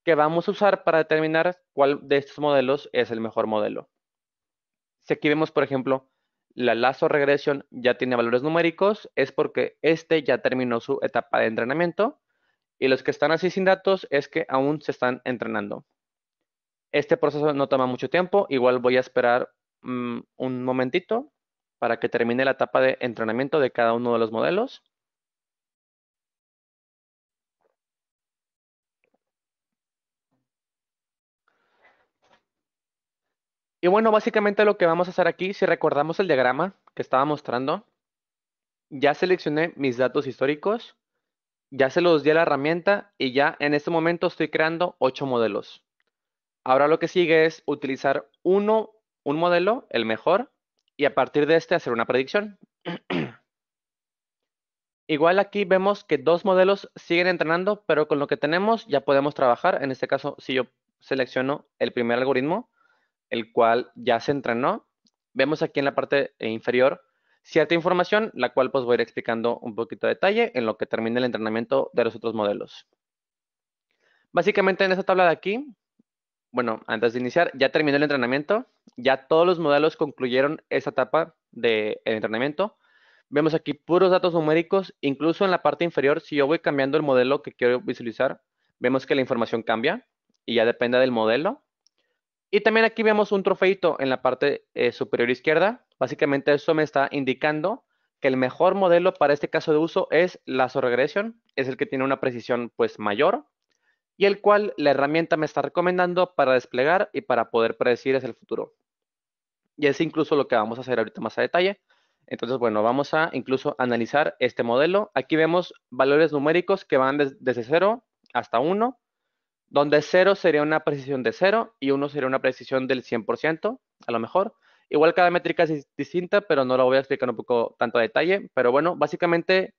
S3: que vamos a usar para determinar cuál de estos modelos es el mejor modelo. Si aquí vemos, por ejemplo, la Lasso Regression ya tiene valores numéricos, es porque este ya terminó su etapa de entrenamiento. Y los que están así sin datos es que aún se están entrenando. Este proceso no toma mucho tiempo. Igual voy a esperar un momentito para que termine la etapa de entrenamiento de cada uno de los modelos. Y bueno, básicamente lo que vamos a hacer aquí, si recordamos el diagrama que estaba mostrando, ya seleccioné mis datos históricos, ya se los di a la herramienta y ya en este momento estoy creando 8 modelos. Ahora lo que sigue es utilizar un modelo, el mejor, y a partir de este hacer una predicción. Igual aquí vemos que 2 modelos siguen entrenando, pero con lo que tenemos ya podemos trabajar. En este caso, si yo selecciono el primer algoritmo, el cual ya se entrenó, vemos aquí en la parte inferior cierta información, la cual pues voy a ir explicando un poquito de detalle en lo que termine el entrenamiento de los otros modelos. Básicamente en esta tabla de aquí, bueno, antes de iniciar, ya terminó el entrenamiento, ya todos los modelos concluyeron esa etapa del entrenamiento. Vemos aquí puros datos numéricos, incluso en la parte inferior, si yo voy cambiando el modelo que quiero visualizar, vemos que la información cambia y ya depende del modelo. Y también aquí vemos un trofeito en la parte superior izquierda. Básicamente eso me está indicando que el mejor modelo para este caso de uso es Lasso Regression, es el que tiene una precisión pues mayor y el cual la herramienta me está recomendando para desplegar y para poder predecir hacia el futuro. Y es incluso lo que vamos a hacer ahorita más a detalle. Entonces, bueno, vamos a incluso analizar este modelo. Aquí vemos valores numéricos que van desde 0 hasta 1, donde 0 sería una precisión de 0 y 1 sería una precisión del 100%, a lo mejor. Igual cada métrica es distinta, pero no lo voy a explicar un poco tanto a detalle. Pero bueno, básicamente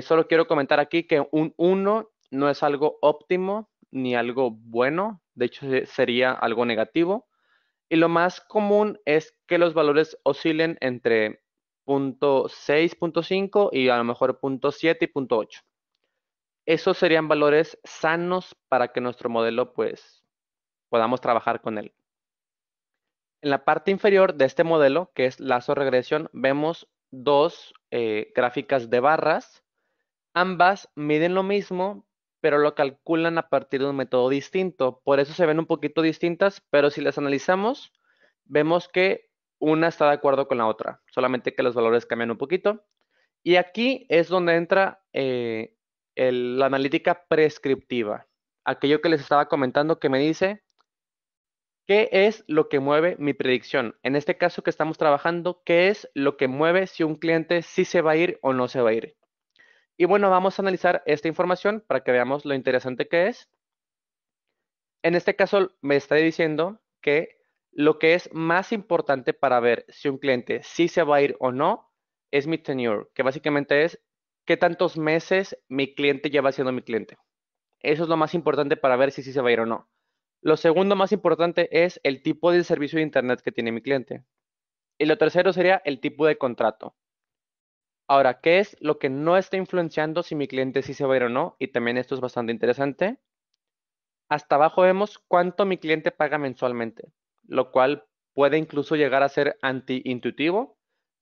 S3: solo quiero comentar aquí que un 1 no es algo óptimo ni algo bueno. De hecho, sería algo negativo. Y lo más común es que los valores oscilen entre 0.6, 0.5 y a lo mejor 0.7 y 0.8. Esos serían valores sanos para que nuestro modelo pues podamos trabajar con él. En la parte inferior de este modelo, que es lazo regresión, vemos dos gráficas de barras. Ambas miden lo mismo, pero lo calculan a partir de un método distinto. Por eso se ven un poquito distintas, pero si las analizamos, vemos que una está de acuerdo con la otra, solamente que los valores cambian un poquito. Y aquí es donde entra la analítica prescriptiva, aquello que les estaba comentando que me dice qué es lo que mueve mi predicción. En este caso que estamos trabajando, qué es lo que mueve si un cliente sí se va a ir o no se va a ir. Y bueno, vamos a analizar esta información para que veamos lo interesante que es. En este caso me está diciendo que lo que es más importante para ver si un cliente sí se va a ir o no es mi tenure, que básicamente es qué tantos meses mi cliente lleva siendo mi cliente. Eso es lo más importante para ver si sí se va a ir o no. Lo segundo más importante es el tipo de servicio de Internet que tiene mi cliente. Y lo tercero sería el tipo de contrato. Ahora, ¿qué es lo que no está influenciando si mi cliente sí se va a ir o no? Y también esto es bastante interesante. Hasta abajo vemos cuánto mi cliente paga mensualmente, lo cual puede incluso llegar a ser antiintuitivo,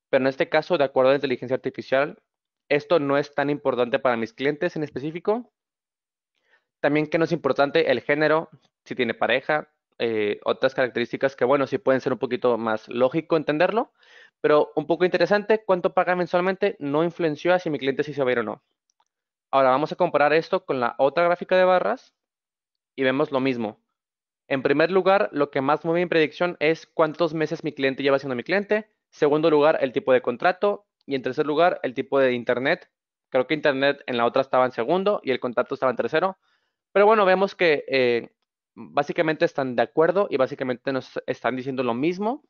S3: pero en este caso, de acuerdo a la inteligencia artificial, esto no es tan importante para mis clientes en específico. También que no es importante el género, si tiene pareja, otras características que, bueno, sí pueden ser un poquito más lógico entenderlo, pero un poco interesante, cuánto paga mensualmente no influenció a si mi cliente sí se va a ir o no. Ahora vamos a comparar esto con la otra gráfica de barras y vemos lo mismo. En primer lugar, lo que más mueve mi predicción es cuántos meses mi cliente lleva siendo mi cliente. Segundo lugar, el tipo de contrato. Y en tercer lugar, el tipo de Internet. Creo que Internet en la otra estaba en segundo y el contrato estaba en tercero. Pero bueno, vemos que básicamente están de acuerdo y básicamente nos están diciendo lo mismo.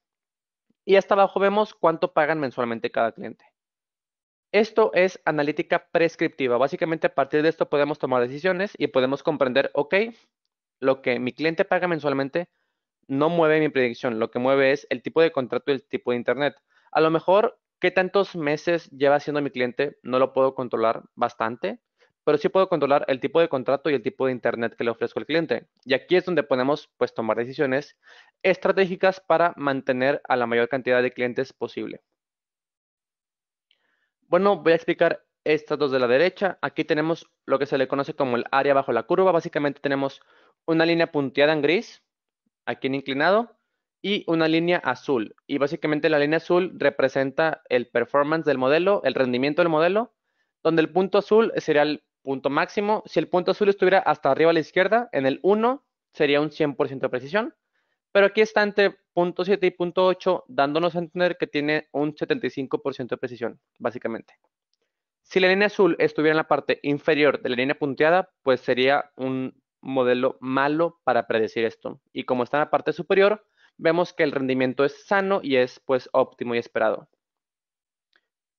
S3: Y hasta abajo vemos cuánto pagan mensualmente cada cliente. Esto es analítica prescriptiva. Básicamente a partir de esto podemos tomar decisiones y podemos comprender, ok, lo que mi cliente paga mensualmente no mueve mi predicción. Lo que mueve es el tipo de contrato y el tipo de Internet. A lo mejor, ¿qué tantos meses lleva siendo mi cliente? No lo puedo controlar bastante, pero sí puedo controlar el tipo de contrato y el tipo de Internet que le ofrezco al cliente. Y aquí es donde podemos pues, tomar decisiones estratégicas para mantener a la mayor cantidad de clientes posible. Bueno, voy a explicar estas dos de la derecha. Aquí tenemos lo que se le conoce como el área bajo la curva. Básicamente tenemos una línea punteada en gris, aquí en inclinado, y una línea azul. Y básicamente la línea azul representa el performance del modelo, el rendimiento del modelo, donde el punto azul sería el punto máximo. Si el punto azul estuviera hasta arriba a la izquierda, en el 1 sería un 100% de precisión. Pero aquí está entre punto 7 y punto 8, dándonos a entender que tiene un 75% de precisión, básicamente. Si la línea azul estuviera en la parte inferior de la línea punteada, pues sería un modelo malo para predecir esto. Y como está en la parte superior, vemos que el rendimiento es sano y es pues óptimo y esperado.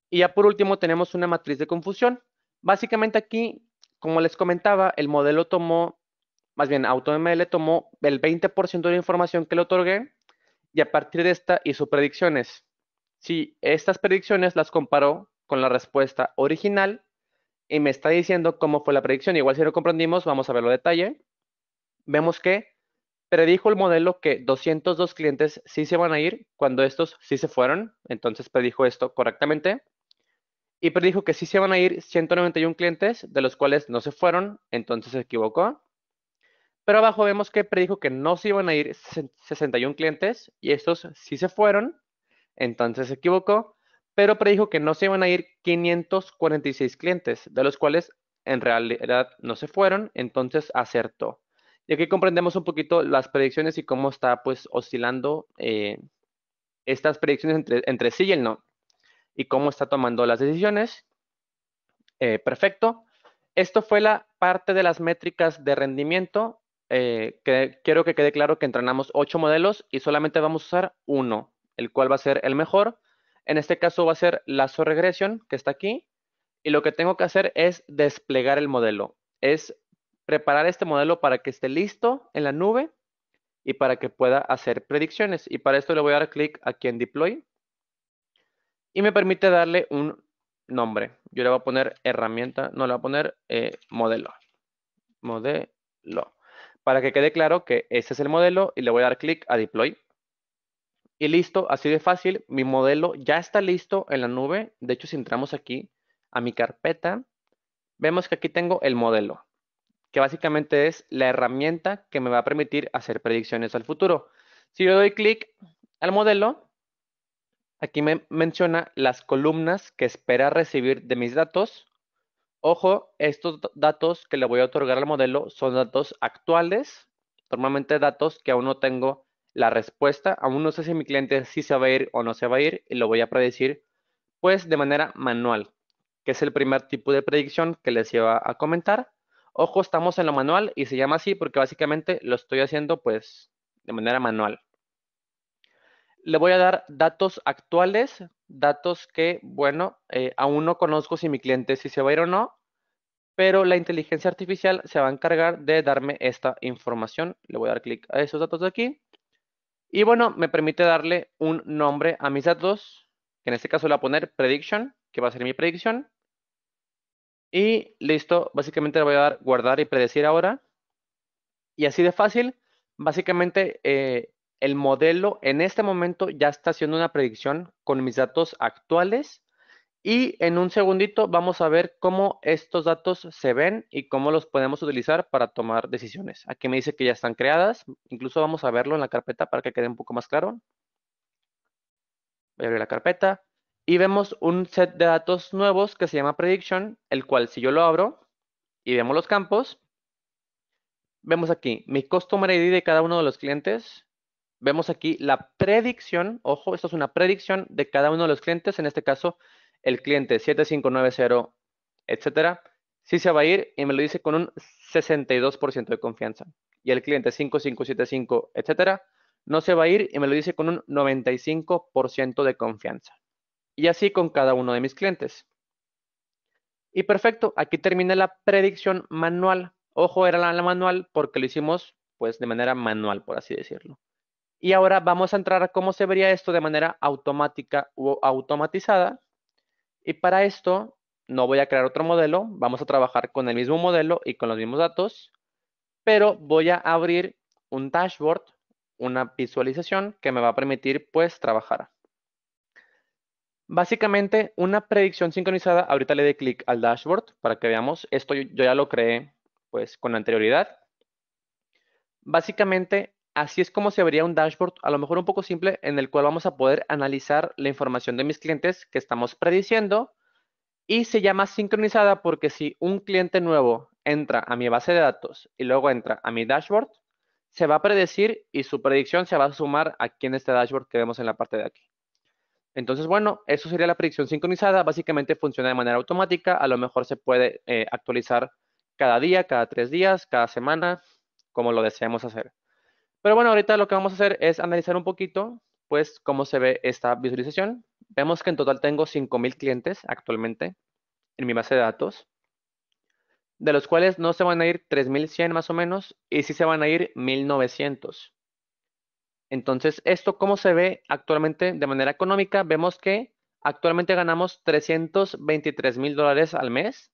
S3: Y ya por último tenemos una matriz de confusión. Básicamente aquí, como les comentaba, el modelo tomó, más bien AutoML tomó el 20% de la información que le otorgué y a partir de esta hizo predicciones. Si estas predicciones las comparó con la respuesta original y me está diciendo cómo fue la predicción. Igual si no comprendimos, vamos a verlo a detalle. Vemos que predijo el modelo que 202 clientes sí se van a ir cuando estos sí se fueron. Entonces predijo esto correctamente. Y predijo que sí se van a ir 191 clientes, de los cuales no se fueron. Entonces se equivocó. Pero abajo vemos que predijo que no se iban a ir 61 clientes y estos sí se fueron. Entonces se equivocó, pero predijo que no se iban a ir 546 clientes, de los cuales en realidad no se fueron, entonces acertó. Y aquí comprendemos un poquito las predicciones y cómo está pues oscilando estas predicciones entre sí y el no. y cómo está tomando las decisiones. Perfecto. Esto fue la parte de las métricas de rendimiento. Que quiero que quede claro que entrenamos 8 modelos y solamente vamos a usar uno, el cual va a ser el mejor. En este caso va a ser Lasso Regression, que está aquí. Y lo que tengo que hacer es desplegar el modelo. Es preparar este modelo para que esté listo en la nube y para que pueda hacer predicciones. Y para esto le voy a dar clic aquí en Deploy. Y me permite darle un nombre. Yo le voy a poner herramienta, no le voy a poner modelo. Modelo. Para que quede claro que este es el modelo y le voy a dar clic a Deploy. Y listo, así de fácil, mi modelo ya está listo en la nube. De hecho, si entramos aquí a mi carpeta, vemos que aquí tengo el modelo, que básicamente es la herramienta que me va a permitir hacer predicciones al futuro. Si yo doy clic al modelo, aquí me menciona las columnas que espera recibir de mis datos. Ojo, estos datos que le voy a otorgar al modelo son datos actuales, normalmente datos que aún no tengo la respuesta, aún no sé si mi cliente sí se va a ir o no se va a ir y lo voy a predecir pues de manera manual, que es el primer tipo de predicción que les iba a comentar. Ojo, estamos en lo manual y se llama así porque básicamente lo estoy haciendo pues de manera manual. Le voy a dar datos actuales, datos que, bueno, aún no conozco si mi cliente sí se va a ir o no, pero la inteligencia artificial se va a encargar de darme esta información. Le voy a dar clic a esos datos de aquí. Y bueno, me permite darle un nombre a mis datos, que en este caso le voy a poner prediction, que va a ser mi predicción. Y listo, básicamente le voy a dar guardar y predecir ahora. Y así de fácil, básicamente el modelo en este momento ya está haciendo una predicción con mis datos actuales. Y en un segundito vamos a ver cómo estos datos se ven y cómo los podemos utilizar para tomar decisiones. Aquí me dice que ya están creadas. Incluso vamos a verlo en la carpeta para que quede un poco más claro. Voy a abrir la carpeta y vemos un set de datos nuevos que se llama Prediction, el cual si yo lo abro y vemos los campos, vemos aquí mi Customer ID de cada uno de los clientes. Vemos aquí la predicción, ojo, esto es una predicción de cada uno de los clientes, en este caso el cliente 7590, etcétera, sí se va a ir y me lo dice con un 62% de confianza. Y el cliente 5575, etcétera, no se va a ir y me lo dice con un 95% de confianza. Y así con cada uno de mis clientes. Y perfecto, aquí termina la predicción manual. Ojo, era la manual porque lo hicimos pues de manera manual, por así decirlo. Y ahora vamos a entrar a cómo se vería esto de manera automática o automatizada. Y para esto no voy a crear otro modelo, vamos a trabajar con el mismo modelo y con los mismos datos, pero voy a abrir un dashboard, una visualización que me va a permitir pues trabajar. Básicamente una predicción sincronizada, ahorita le doy clic al dashboard para que veamos, esto yo ya lo creé pues con anterioridad. Básicamente así es como se vería un dashboard, a lo mejor un poco simple, en el cual vamos a poder analizar la información de mis clientes que estamos prediciendo. Y se llama sincronizada porque si un cliente nuevo entra a mi base de datos y luego entra a mi dashboard, se va a predecir y su predicción se va a sumar aquí en este dashboard que vemos en la parte de aquí. Entonces, bueno, eso sería la predicción sincronizada. Básicamente funciona de manera automática. A lo mejor se puede actualizar cada día, cada 3 días, cada semana, como lo deseamos hacer. Pero bueno, ahorita lo que vamos a hacer es analizar un poquito, pues, cómo se ve esta visualización. Vemos que en total tengo 5,000 clientes actualmente en mi base de datos, de los cuales no se van a ir 3,100 más o menos, y sí se van a ir 1,900. Entonces, ¿esto cómo se ve actualmente de manera económica? Vemos que actualmente ganamos $323,000 al mes,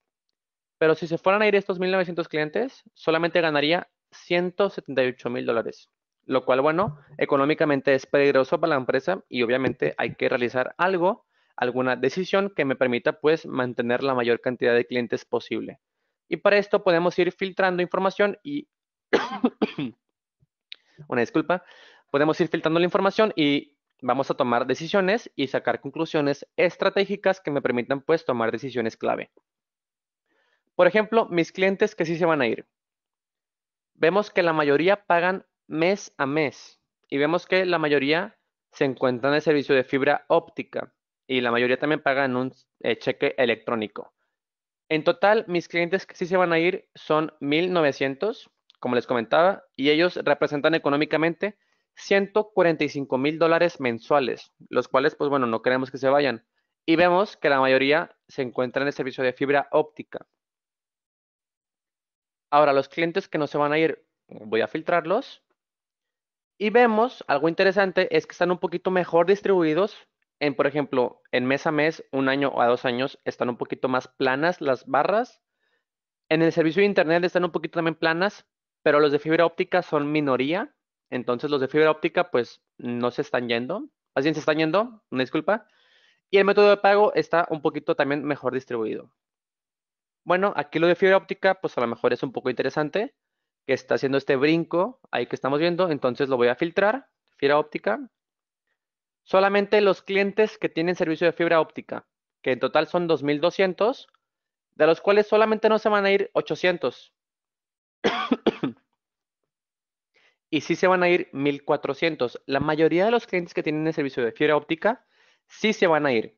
S3: pero si se fueran a ir estos 1,900 clientes, solamente ganaría $178,000, lo cual, bueno, económicamente es peligroso para la empresa y obviamente hay que realizar algo, alguna decisión que me permita, pues, mantener la mayor cantidad de clientes posible. Y para esto podemos ir filtrando información y, una disculpa, podemos ir filtrando la información y vamos a tomar decisiones y sacar conclusiones estratégicas que me permitan, pues, tomar decisiones clave. Por ejemplo, mis clientes que sí se van a ir. Vemos que la mayoría pagan mes a mes y vemos que la mayoría se encuentran en el servicio de fibra óptica. y la mayoría también pagan un cheque electrónico. En total, mis clientes que sí se van a ir son 1,900, como les comentaba, y ellos representan económicamente $145,000 mensuales, los cuales, pues bueno, no queremos que se vayan. Y vemos que la mayoría se encuentra en el servicio de fibra óptica. Ahora, los clientes que no se van a ir, voy a filtrarlos. Y vemos, algo interesante, es que están un poquito mejor distribuidos. Por ejemplo, en mes a mes, un año o a 2 años, están un poquito más planas las barras. En el servicio de internet están un poquito también planas, pero los de fibra óptica son minoría. Entonces los de fibra óptica pues no se están yendo. Más bien se están yendo, una disculpa. Y el método de pago está un poquito también mejor distribuido. Bueno, aquí lo de fibra óptica pues a lo mejor es un poco interesante, que está haciendo este brinco ahí que estamos viendo. Entonces lo voy a filtrar, fibra óptica. Solamente los clientes que tienen servicio de fibra óptica, que en total son 2,200, de los cuales solamente no se van a ir 800. Y sí se van a ir 1,400. La mayoría de los clientes que tienen el servicio de fibra óptica sí se van a ir.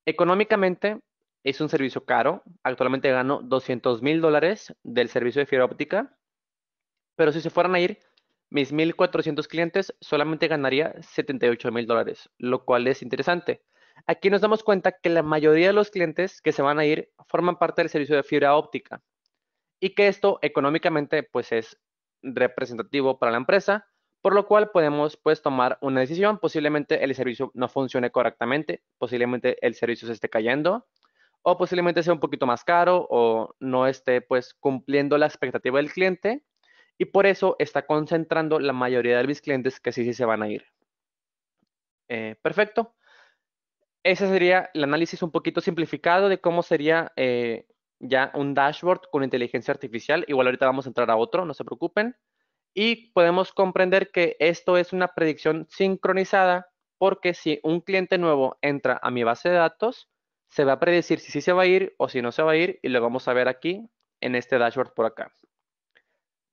S3: Económicamente es un servicio caro. Actualmente gano $200,000 del servicio de fibra óptica. Pero si se fueran a ir mis 1,400 clientes, solamente ganaría $78,000, lo cual es interesante. Aquí nos damos cuenta que la mayoría de los clientes que se van a ir forman parte del servicio de fibra óptica y que esto económicamente pues es representativo para la empresa, por lo cual podemos pues tomar una decisión. Posiblemente el servicio no funcione correctamente, posiblemente el servicio se esté cayendo o posiblemente sea un poquito más caro o no esté pues cumpliendo la expectativa del cliente y por eso está concentrando la mayoría de mis clientes que sí se van a ir. Perfecto. Ese sería el análisis un poquito simplificado de cómo sería ya un dashboard con inteligencia artificial. Igual ahorita vamos a entrar a otro, no se preocupen. Y podemos comprender que esto es una predicción sincronizada porque si un cliente nuevo entra a mi base de datos, se va a predecir si sí se va a ir o si no se va a ir y lo vamos a ver aquí en este dashboard por acá.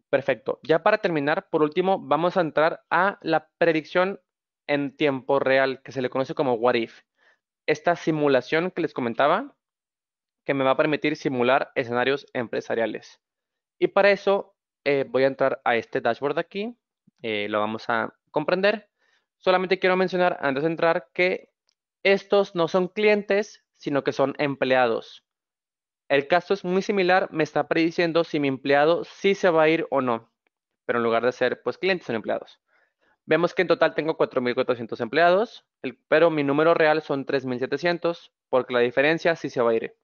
S3: Perfecto. Ya para terminar, por último, vamos a entrar a la predicción en tiempo real, que se le conoce como What If. Esta simulación que les comentaba, que me va a permitir simular escenarios empresariales. Y para eso voy a entrar a este dashboard de aquí, lo vamos a comprender. Solamente quiero mencionar antes de entrar que estos no son clientes, sino que son empleados. El caso es muy similar, me está prediciendo si mi empleado sí se va a ir o no, pero en lugar de ser pues clientes son empleados. Vemos que en total tengo 4,400 empleados, pero mi número real son 3,700, porque la diferencia sí se va a ir.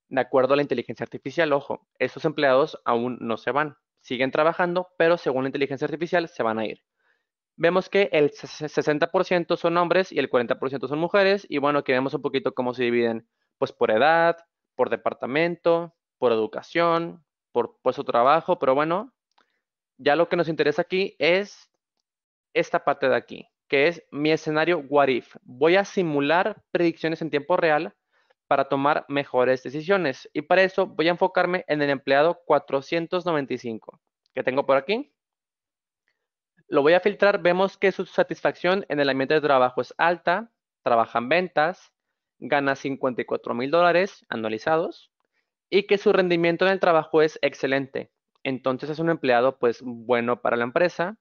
S3: De acuerdo a la inteligencia artificial, ojo, estos empleados aún no se van, siguen trabajando, pero según la inteligencia artificial se van a ir. Vemos que el 60% son hombres y el 40% son mujeres, y bueno, aquí vemos un poquito cómo se dividen, pues por edad, por departamento, por educación, por puesto de trabajo, pero bueno, ya lo que nos interesa aquí es esta parte de aquí, que es mi escenario What If. Voy a simular predicciones en tiempo real para tomar mejores decisiones. Y para eso voy a enfocarme en el empleado 495 que tengo por aquí. Lo voy a filtrar. Vemos que su satisfacción en el ambiente de trabajo es alta, trabaja en ventas, gana $54,000 anualizados y que su rendimiento en el trabajo es excelente. Entonces es un empleado pues bueno para la empresa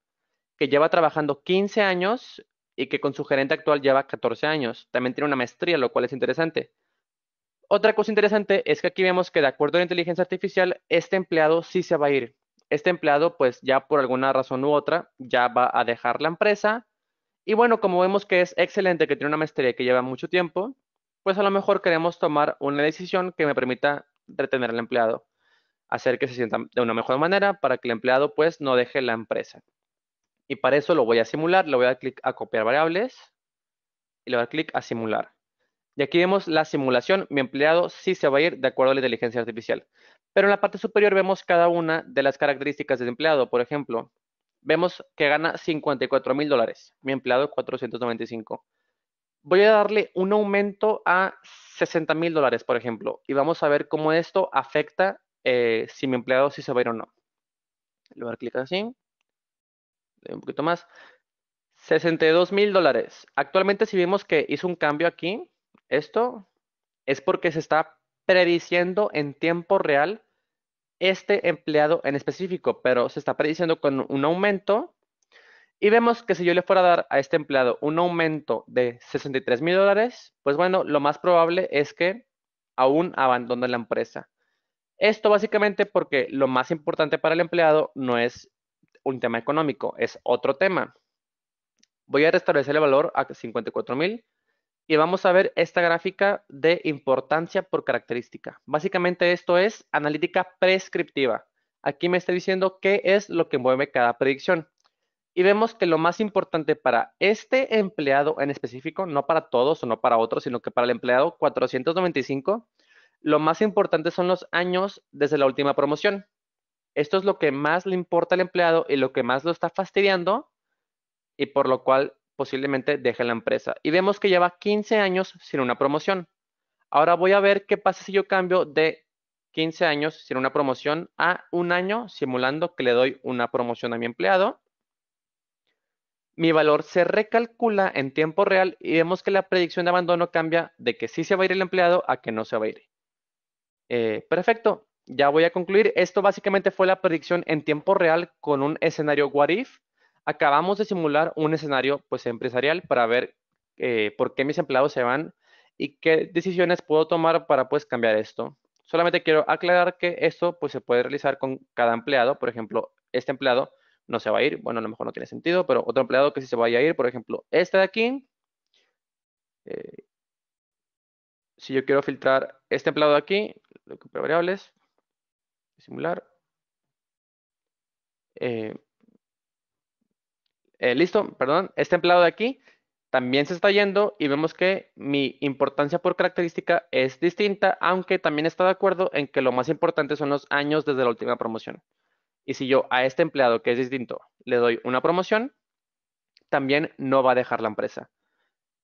S3: que lleva trabajando 15 años y que con su gerente actual lleva 14 años. También tiene una maestría, lo cual es interesante. Otra cosa interesante es que aquí vemos que de acuerdo a la inteligencia artificial, este empleado sí se va a ir. Este empleado, pues ya por alguna razón u otra, ya va a dejar la empresa. Y bueno, como vemos que es excelente, que tiene una maestría que lleva mucho tiempo, pues a lo mejor queremos tomar una decisión que me permita retener al empleado, hacer que se sienta de una mejor manera para que el empleado pues no deje la empresa. Y para eso lo voy a simular, le voy a dar clic a copiar variables y le voy a dar clic a simular. Y aquí vemos la simulación. Mi empleado sí se va a ir de acuerdo a la inteligencia artificial. Pero en la parte superior vemos cada una de las características del empleado. Por ejemplo, vemos que gana $54,000. Mi empleado 495. Voy a darle un aumento a $60,000, por ejemplo. Y vamos a ver cómo esto afecta si mi empleado sí se va a ir o no. Le voy a dar clic así. Un poquito más. $62,000. Actualmente si vemos que hizo un cambio aquí, esto es porque se está prediciendo en tiempo real este empleado en específico, pero se está prediciendo con un aumento. Y vemos que si yo le fuera a dar a este empleado un aumento de $63,000, pues bueno, lo más probable es que aún abandone la empresa. Esto básicamente porque lo más importante para el empleado no es un tema económico, es otro tema. Voy a restablecer el valor a 54,000 y vamos a ver esta gráfica de importancia por característica. Básicamente esto es analítica prescriptiva. Aquí me está diciendo qué es lo que mueve cada predicción. Y vemos que lo más importante para este empleado en específico, no para todos o no para otros, sino que para el empleado 495, lo más importante son los años desde la última promoción. Esto es lo que más le importa al empleado y lo que más lo está fastidiando y por lo cual posiblemente deje la empresa. Y vemos que lleva 15 años sin una promoción. Ahora voy a ver qué pasa si yo cambio de 15 años sin una promoción a un año simulando que le doy una promoción a mi empleado. Mi valor se recalcula en tiempo real y vemos que la predicción de abandono cambia de que sí se va a ir el empleado a que no se va a ir. Perfecto, ya voy a concluir. Esto básicamente fue la predicción en tiempo real con un escenario what if. Acabamos de simular un escenario pues empresarial para ver por qué mis empleados se van y qué decisiones puedo tomar para pues cambiar esto. Solamente quiero aclarar que esto pues se puede realizar con cada empleado. Por ejemplo, este empleado no se va a ir, bueno, a lo mejor no tiene sentido, pero otro empleado que sí se vaya a ir, por ejemplo, este de aquí, eh, si yo quiero filtrar este empleado de aquí, lo que variables, simular, eh, listo, perdón, este empleado de aquí también se está yendo y vemos que mi importancia por característica es distinta, aunque también está de acuerdo en que lo más importante son los años desde la última promoción. Y si yo a este empleado que es distinto le doy una promoción, también no va a dejar la empresa.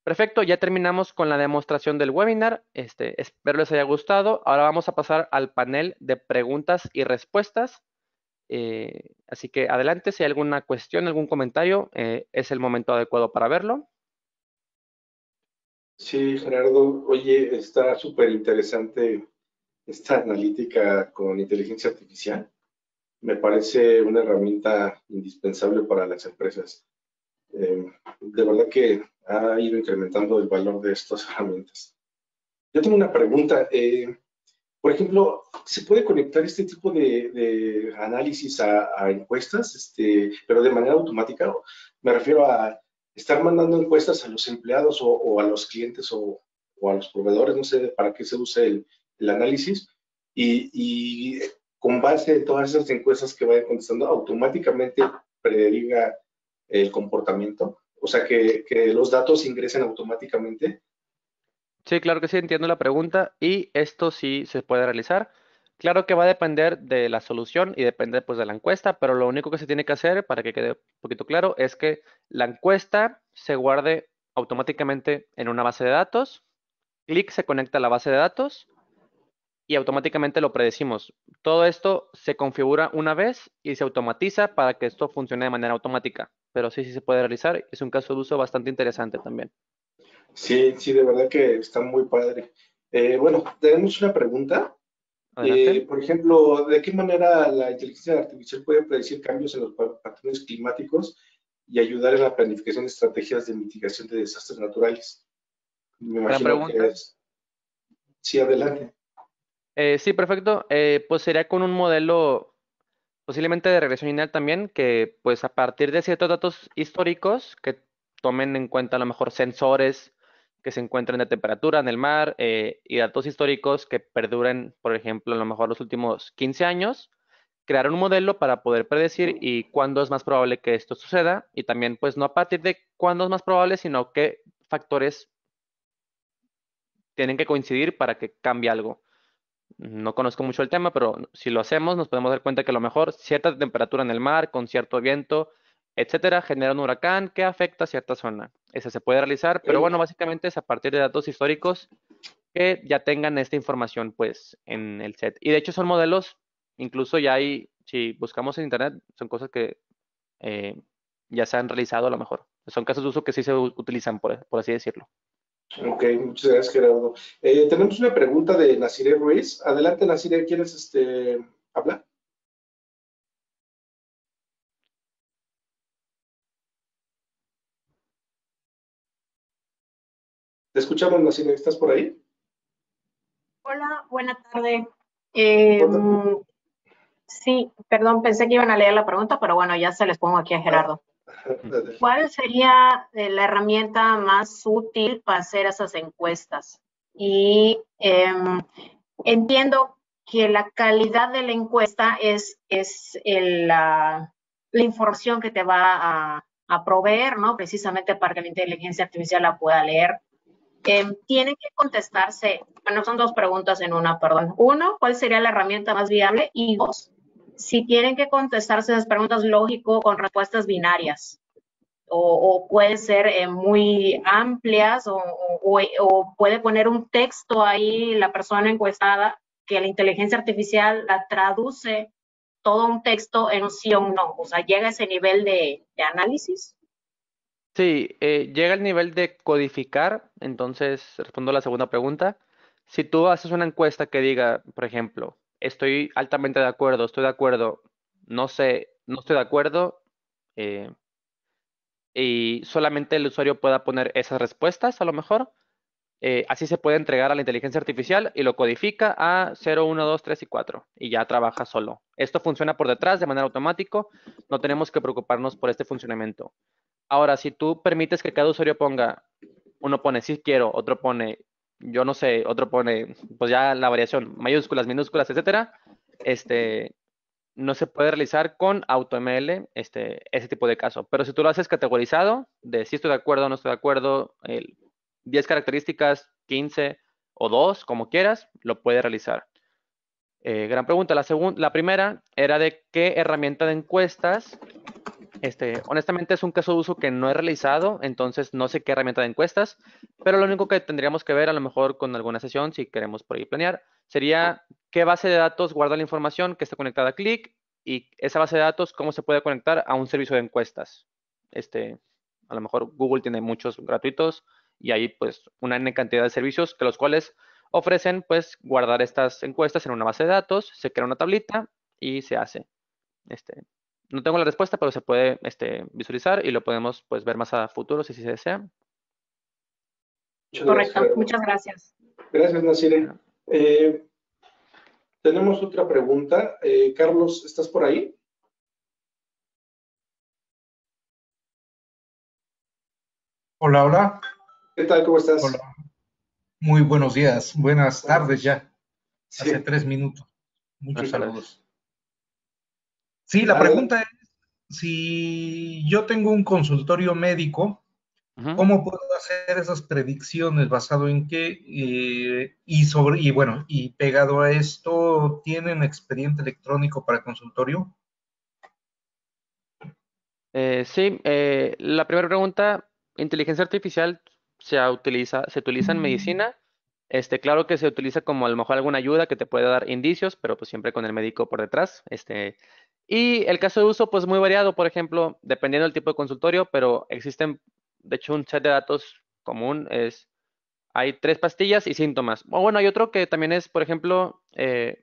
S3: Perfecto, ya terminamos con la demostración del webinar. Espero les haya gustado. Ahora vamos a pasar al panel de preguntas y respuestas. Así que adelante, si hay alguna cuestión, algún comentario, es el momento adecuado para verlo.
S1: Sí, Gerardo, oye, está súper interesante esta analítica con inteligencia artificial. Me parece una herramienta indispensable para las empresas. De verdad que ha ido incrementando el valor de estas herramientas. Yo tengo una pregunta. Por ejemplo, ¿se puede conectar este tipo de análisis a encuestas, pero de manera automática? Me refiero a estar mandando encuestas a los empleados o a los clientes o a los proveedores, no sé para qué se usa el análisis, y con base en todas esas encuestas que vayan contestando, automáticamente prediga el comportamiento. O sea, que los datos ingresen automáticamente.
S3: Sí, claro que sí, entiendo la pregunta y esto sí se puede realizar. Claro que va a depender de la solución y depende pues de la encuesta, pero lo único que se tiene que hacer para que quede un poquito claro es que la encuesta se guarde automáticamente en una base de datos. Clic se conecta a la base de datos y automáticamente lo predecimos. Todo esto se configura una vez y se automatiza para que esto funcione de manera automática, pero sí, sí se puede realizar. Es un caso de uso bastante interesante también.
S1: Sí, sí, de verdad que está muy padre. Bueno, tenemos una pregunta.
S3: Adelante.
S1: Por ejemplo, ¿de qué manera la inteligencia artificial puede predecir cambios en los patrones climáticos y ayudar en la planificación de estrategias de mitigación de desastres naturales? Me
S3: Gran
S1: imagino que
S3: pregunta.
S1: es. Sí, adelante.
S3: Sí, perfecto. Pues sería con un modelo posiblemente de regresión lineal también, que pues a partir de ciertos datos históricos que tomen en cuenta a lo mejor sensores que se encuentren de temperatura en el mar y datos históricos que perduren, por ejemplo, a lo mejor los últimos 15 años, crear un modelo para poder predecir y cuándo es más probable que esto suceda y también pues no a partir de cuándo es más probable, sino qué factores tienen que coincidir para que cambie algo. No conozco mucho el tema, pero si lo hacemos, nos podemos dar cuenta que a lo mejor cierta temperatura en el mar, con cierto viento, etcétera, genera un huracán que afecta a cierta zona. Ese se puede realizar, pero
S1: Ok.
S3: bueno, básicamente es a partir de datos históricos que ya tengan esta información, pues, en el set. Y de hecho son modelos, incluso ya hay, si buscamos en internet, son cosas que ya se han realizado a lo mejor. Son casos de uso que sí se utilizan, por así decirlo.
S1: Ok, muchas gracias, Gerardo. Tenemos una pregunta de Nasire Ruiz. Adelante, Nasire, ¿quieres hablar? Te escuchamos, Nasire, ¿estás por ahí?
S4: Hola, buena tarde.
S1: Hola.
S4: Sí, perdón, pensé que iban a leer la pregunta, pero bueno, ya se les pongo aquí a Gerardo. ¿Cuál sería la herramienta más útil para hacer esas encuestas? Y entiendo que la calidad de la encuesta es la información que te va a proveer, ¿no? Precisamente para que la inteligencia artificial la pueda leer. Tienen que contestarse, bueno, son dos preguntas en una, perdón. Uno, ¿cuál sería la herramienta más viable? Y dos, si tienen que contestarse esas preguntas lógico con respuestas binarias o pueden ser muy amplias o puede poner un texto ahí la persona encuestada que la inteligencia artificial la traduce todo un texto en un sí o un no. O sea, llega a ese nivel de análisis.
S3: Sí, llega el nivel de codificar, entonces respondo a la segunda pregunta. Si tú haces una encuesta que diga, por ejemplo, estoy altamente de acuerdo, estoy de acuerdo, no sé, no estoy de acuerdo, eh, y solamente el usuario pueda poner esas respuestas, a lo mejor, así se puede entregar a la inteligencia artificial y lo codifica a 0, 1, 2, 3 y 4 y ya trabaja solo. Esto funciona por detrás de manera automática, no tenemos que preocuparnos por este funcionamiento. Ahora, si tú permites que cada usuario ponga, uno pone sí quiero, otro pone yo no sé, otro pone, pues ya la variación, mayúsculas, minúsculas, etcétera, no se puede realizar con AutoML, ese tipo de caso. Pero si tú lo haces categorizado, de si estoy de acuerdo o no estoy de acuerdo, 10 características, 15 o 2, como quieras, lo puede realizar. Gran pregunta. La primera era de qué herramienta de encuestas. Honestamente es un caso de uso que no he realizado, entonces no sé qué herramienta de encuestas, pero lo único que tendríamos que ver a lo mejor con alguna sesión, si queremos por ahí planear, sería qué base de datos guarda la información que está conectada a Click y esa base de datos cómo se puede conectar a un servicio de encuestas. A lo mejor Google tiene muchos gratuitos y hay pues una N cantidad de servicios que los cuales ofrecen pues guardar estas encuestas en una base de datos, se crea una tablita y se hace. No tengo la respuesta, pero se puede visualizar y lo podemos pues ver más a futuro si se desea.
S1: Muchas gracias,
S4: Correcto,
S1: Gerardo.
S4: muchas gracias.
S1: Gracias, Nasire. Tenemos otra pregunta. Carlos, ¿estás por ahí?
S5: Hola, hola.
S1: ¿Qué tal? ¿Cómo estás?
S5: Hola. Muy buenos días, buenas tardes ya.
S1: Sí.
S5: Hace 3 minutos. Muchos
S3: Buenas tardes.
S5: saludos. Sí, la pregunta es, si yo tengo un consultorio médico, ¿cómo puedo hacer esas predicciones? ¿Basado en qué? Y pegado a esto, ¿tienen expediente electrónico para consultorio?
S3: Sí, la primera pregunta, inteligencia artificial se utiliza en medicina. Claro que se utiliza como a lo mejor alguna ayuda que te puede dar indicios, pero pues siempre con el médico por detrás. Y el caso de uso, pues muy variado, por ejemplo, dependiendo del tipo de consultorio, pero existen, de hecho, un set de datos común hay 3 pastillas y síntomas. O bueno, hay otro que también es, por ejemplo,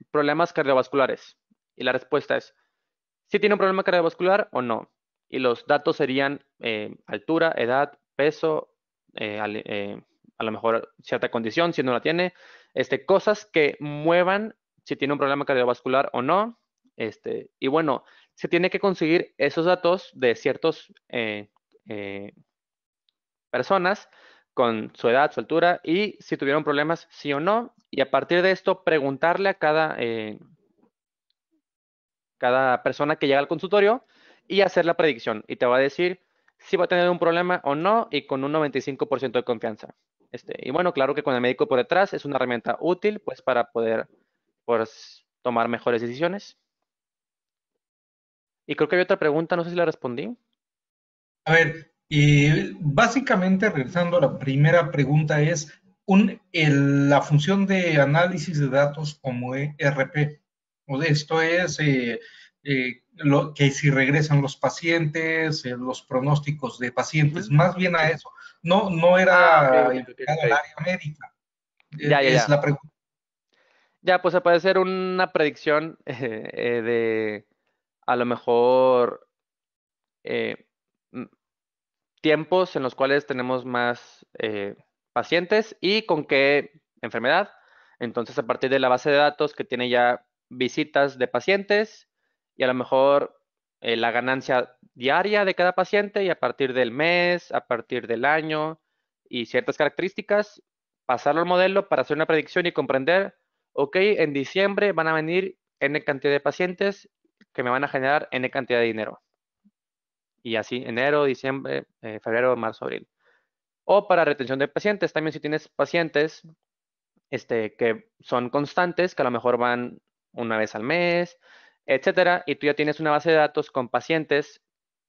S3: problemas cardiovasculares. Y la respuesta es, ¿sí tiene un problema cardiovascular o no? Y los datos serían altura, edad, peso, a lo mejor cierta condición, si no la tiene, cosas que muevan si tiene un problema cardiovascular o no. Y bueno, se tiene que conseguir esos datos de ciertos personas con su edad, su altura y si tuvieron problemas, sí o no. Y a partir de esto, preguntarle a cada persona que llega al consultorio y hacer la predicción. Y te va a decir si va a tener un problema o no y con un 95% de confianza. Y bueno, claro que con el médico por detrás es una herramienta útil pues para poder pues, tomar mejores decisiones. Y creo que hay otra pregunta, no sé si la respondí.
S5: A ver, básicamente, regresando a la primera pregunta, es la función de análisis de datos como ERP. Esto es que si regresan los pacientes, los pronósticos de pacientes, más bien a eso. No era
S3: Ok.
S5: enfocado al área médica.
S3: Ya.
S5: Es la pregunta.
S3: Ya, pues se puede hacer una predicción de a lo mejor eh, m- tiempos en los cuales tenemos más pacientes y con qué enfermedad. Entonces, a partir de la base de datos que tiene ya visitas de pacientes y a lo mejor la ganancia diaria de cada paciente y a partir del mes, a partir del año y ciertas características, pasarlo al modelo para hacer una predicción y comprender, ok, en diciembre van a venir N cantidad de pacientes que me van a generar N cantidad de dinero. Y así, enero, diciembre, febrero, marzo, abril. O para retención de pacientes, también si tienes pacientes que son constantes, que a lo mejor van una vez al mes, etcétera, y tú ya tienes una base de datos con pacientes,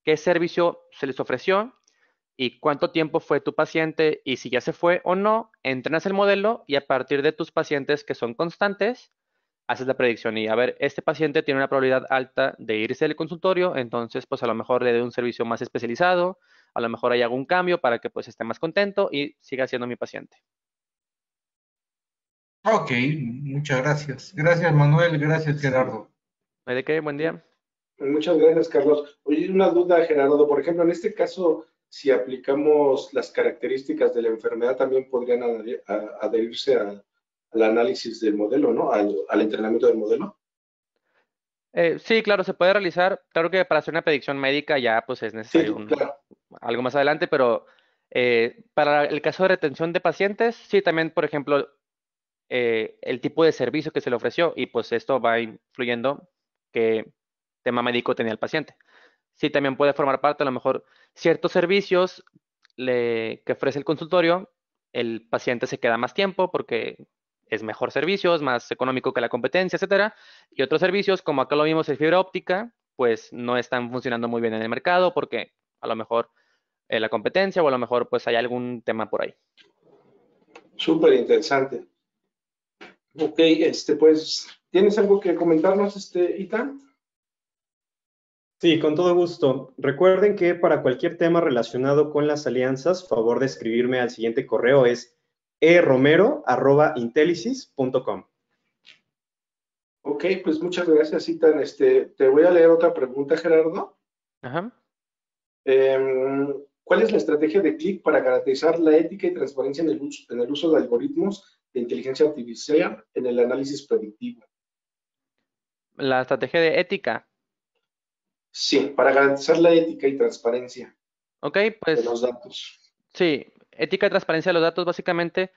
S3: qué servicio se les ofreció y cuánto tiempo fue tu paciente y si ya se fue o no, entrenas el modelo y a partir de tus pacientes que son constantes, haces la predicción y a ver, este paciente tiene una probabilidad alta de irse del consultorio, entonces pues a lo mejor le doy un servicio más especializado, a lo mejor ahí hago un cambio para que pues esté más contento y siga siendo mi paciente.
S5: Ok, muchas gracias. Gracias, Manuel. Gracias, Gerardo.
S3: ¿No hay de qué? Buen día.
S1: Muchas gracias, Carlos. Oye, una duda, Gerardo. Por ejemplo, en este caso, si aplicamos las características de la enfermedad, también podrían adherirse al análisis del modelo, ¿no? Al entrenamiento del modelo.
S3: Sí, claro, se puede realizar. Claro que para hacer una predicción médica ya pues es necesario
S1: Sí, claro.
S3: algo más adelante, pero para el caso de retención de pacientes, sí, también, por ejemplo, el tipo de servicio que se le ofreció y pues esto va influyendo qué tema médico tenía el paciente. Sí, también puede formar parte a lo mejor ciertos servicios que ofrece el consultorio, el paciente se queda más tiempo porque es mejor servicio, es más económico que la competencia, etcétera. Y otros servicios, como acá lo vimos en fibra óptica, pues no están funcionando muy bien en el mercado porque a lo mejor la competencia o a lo mejor pues hay algún tema por ahí.
S1: Súper interesante. Ok, pues, ¿tienes algo que comentarnos, Itan?
S2: Sí, con todo gusto. Recuerden que para cualquier tema relacionado con las alianzas, favor de escribirme al siguiente correo, es eromero@intellisis.com.
S1: Ok, pues muchas gracias, Itan. Te voy a leer otra pregunta, Gerardo.
S3: Ajá.
S1: ¿Cuál es la estrategia de Click para garantizar la ética y transparencia en el uso de algoritmos de inteligencia artificial en el análisis predictivo?
S3: La estrategia de ética.
S1: Sí, para garantizar la ética y transparencia
S3: Ok,
S1: de
S3: pues
S1: los datos.
S3: sí, ética y transparencia de los datos, básicamente.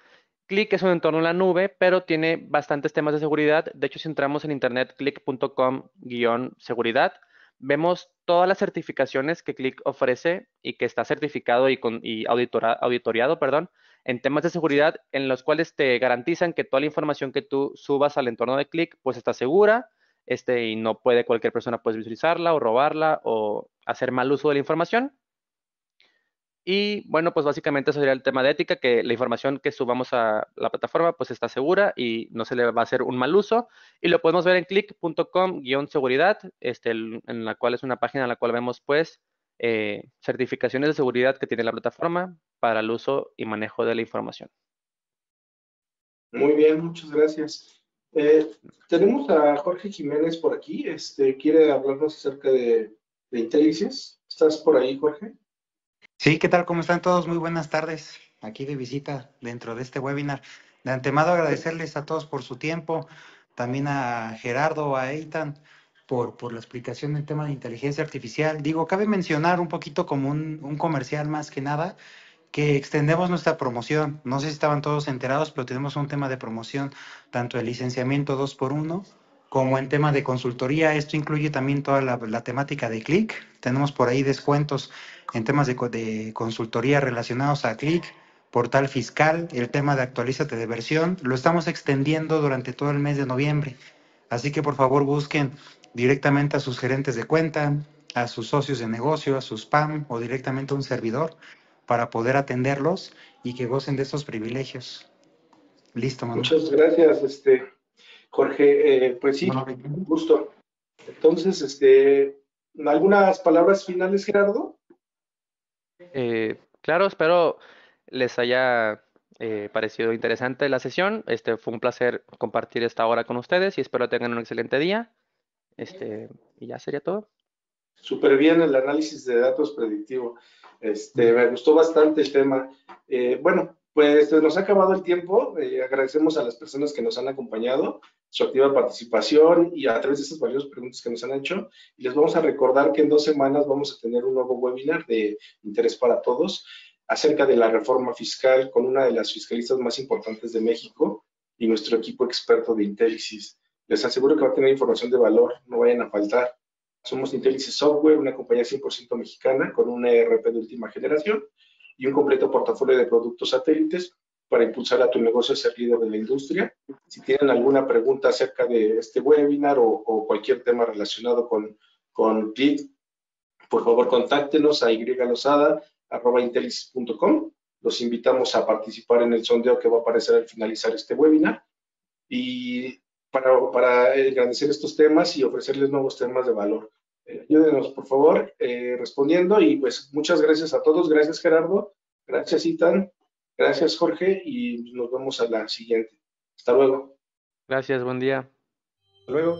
S3: Click es un entorno en la nube, pero tiene bastantes temas de seguridad. De hecho, si entramos en internet, click.com/seguridad, vemos todas las certificaciones que Click ofrece y que está certificado y auditoriado, perdón, en temas de seguridad, en los cuales te garantizan que toda la información que tú subas al entorno de Click, pues está segura, y no puede cualquier persona pues visualizarla o robarla o hacer mal uso de la información. Y bueno, pues básicamente eso sería el tema de ética, que la información que subamos a la plataforma pues está segura y no se le va a hacer un mal uso. Y lo podemos ver en click.com/seguridad, en la cual es una página en la cual vemos pues certificaciones de seguridad que tiene la plataforma para el uso y manejo de la información.
S1: Muy bien, muchas gracias. Tenemos a Jorge Jiménez por aquí. ¿Quiere hablarnos acerca de Intellisis? ¿Estás por ahí, Jorge?
S6: Sí, ¿qué tal? ¿Cómo están todos? Muy buenas tardes. Aquí de visita dentro de este webinar. De antemano agradecerles a todos por su tiempo, también a Gerardo, a Eitan, por la explicación del tema de inteligencia artificial. Digo, cabe mencionar un poquito como un comercial más que nada, que extendemos nuestra promoción. No sé si estaban todos enterados, pero tenemos un tema de promoción, tanto el licenciamiento 2x1 como en tema de consultoría. Esto incluye también toda la temática de Click. Tenemos por ahí descuentos en temas de consultoría relacionados a Click, portal fiscal, el tema de actualízate de versión. Lo estamos extendiendo durante todo el mes de noviembre. Así que por favor busquen directamente a sus gerentes de cuenta, a sus socios de negocio, a sus PAM o directamente a un servidor para poder atenderlos y que gocen de estos privilegios. Listo, Manuel.
S1: Muchas gracias, Jorge. Pues sí,
S6: Bueno,
S1: gusto. Entonces, ¿algunas palabras finales, Gerardo?
S3: Claro, espero les haya parecido interesante la sesión. Fue un placer compartir esta hora con ustedes y espero tengan un excelente día. Y ya sería todo.
S1: Súper bien el análisis de datos predictivo. Me gustó bastante el tema. Bueno, pues nos ha acabado el tiempo. Agradecemos a las personas que nos han acompañado, su activa participación y a través de estas valiosas preguntas que nos han hecho. Y les vamos a recordar que en 2 semanas vamos a tener un nuevo webinar de interés para todos acerca de la reforma fiscal con una de las fiscalistas más importantes de México y nuestro equipo experto de Intelisys. Les aseguro que va a tener información de valor, no vayan a faltar. Somos Intelisys Software, una compañía 100% mexicana con un ERP de última generación y un completo portafolio de productos satélites para impulsar a tu negocio a ser líder de la industria. Si tienen alguna pregunta acerca de este webinar o cualquier tema relacionado con CLIC, por favor contáctenos a ylosada@intelisys.com. Los invitamos a participar en el sondeo que va a aparecer al finalizar este webinar y para engrandecer estos temas y ofrecerles nuevos temas de valor. Ayúdenos, por favor, respondiendo y pues muchas gracias a todos. Gracias, Gerardo. Gracias, Itan. Gracias, Jorge, y nos vemos a la siguiente. Hasta luego.
S3: Gracias, buen día.
S1: Hasta luego.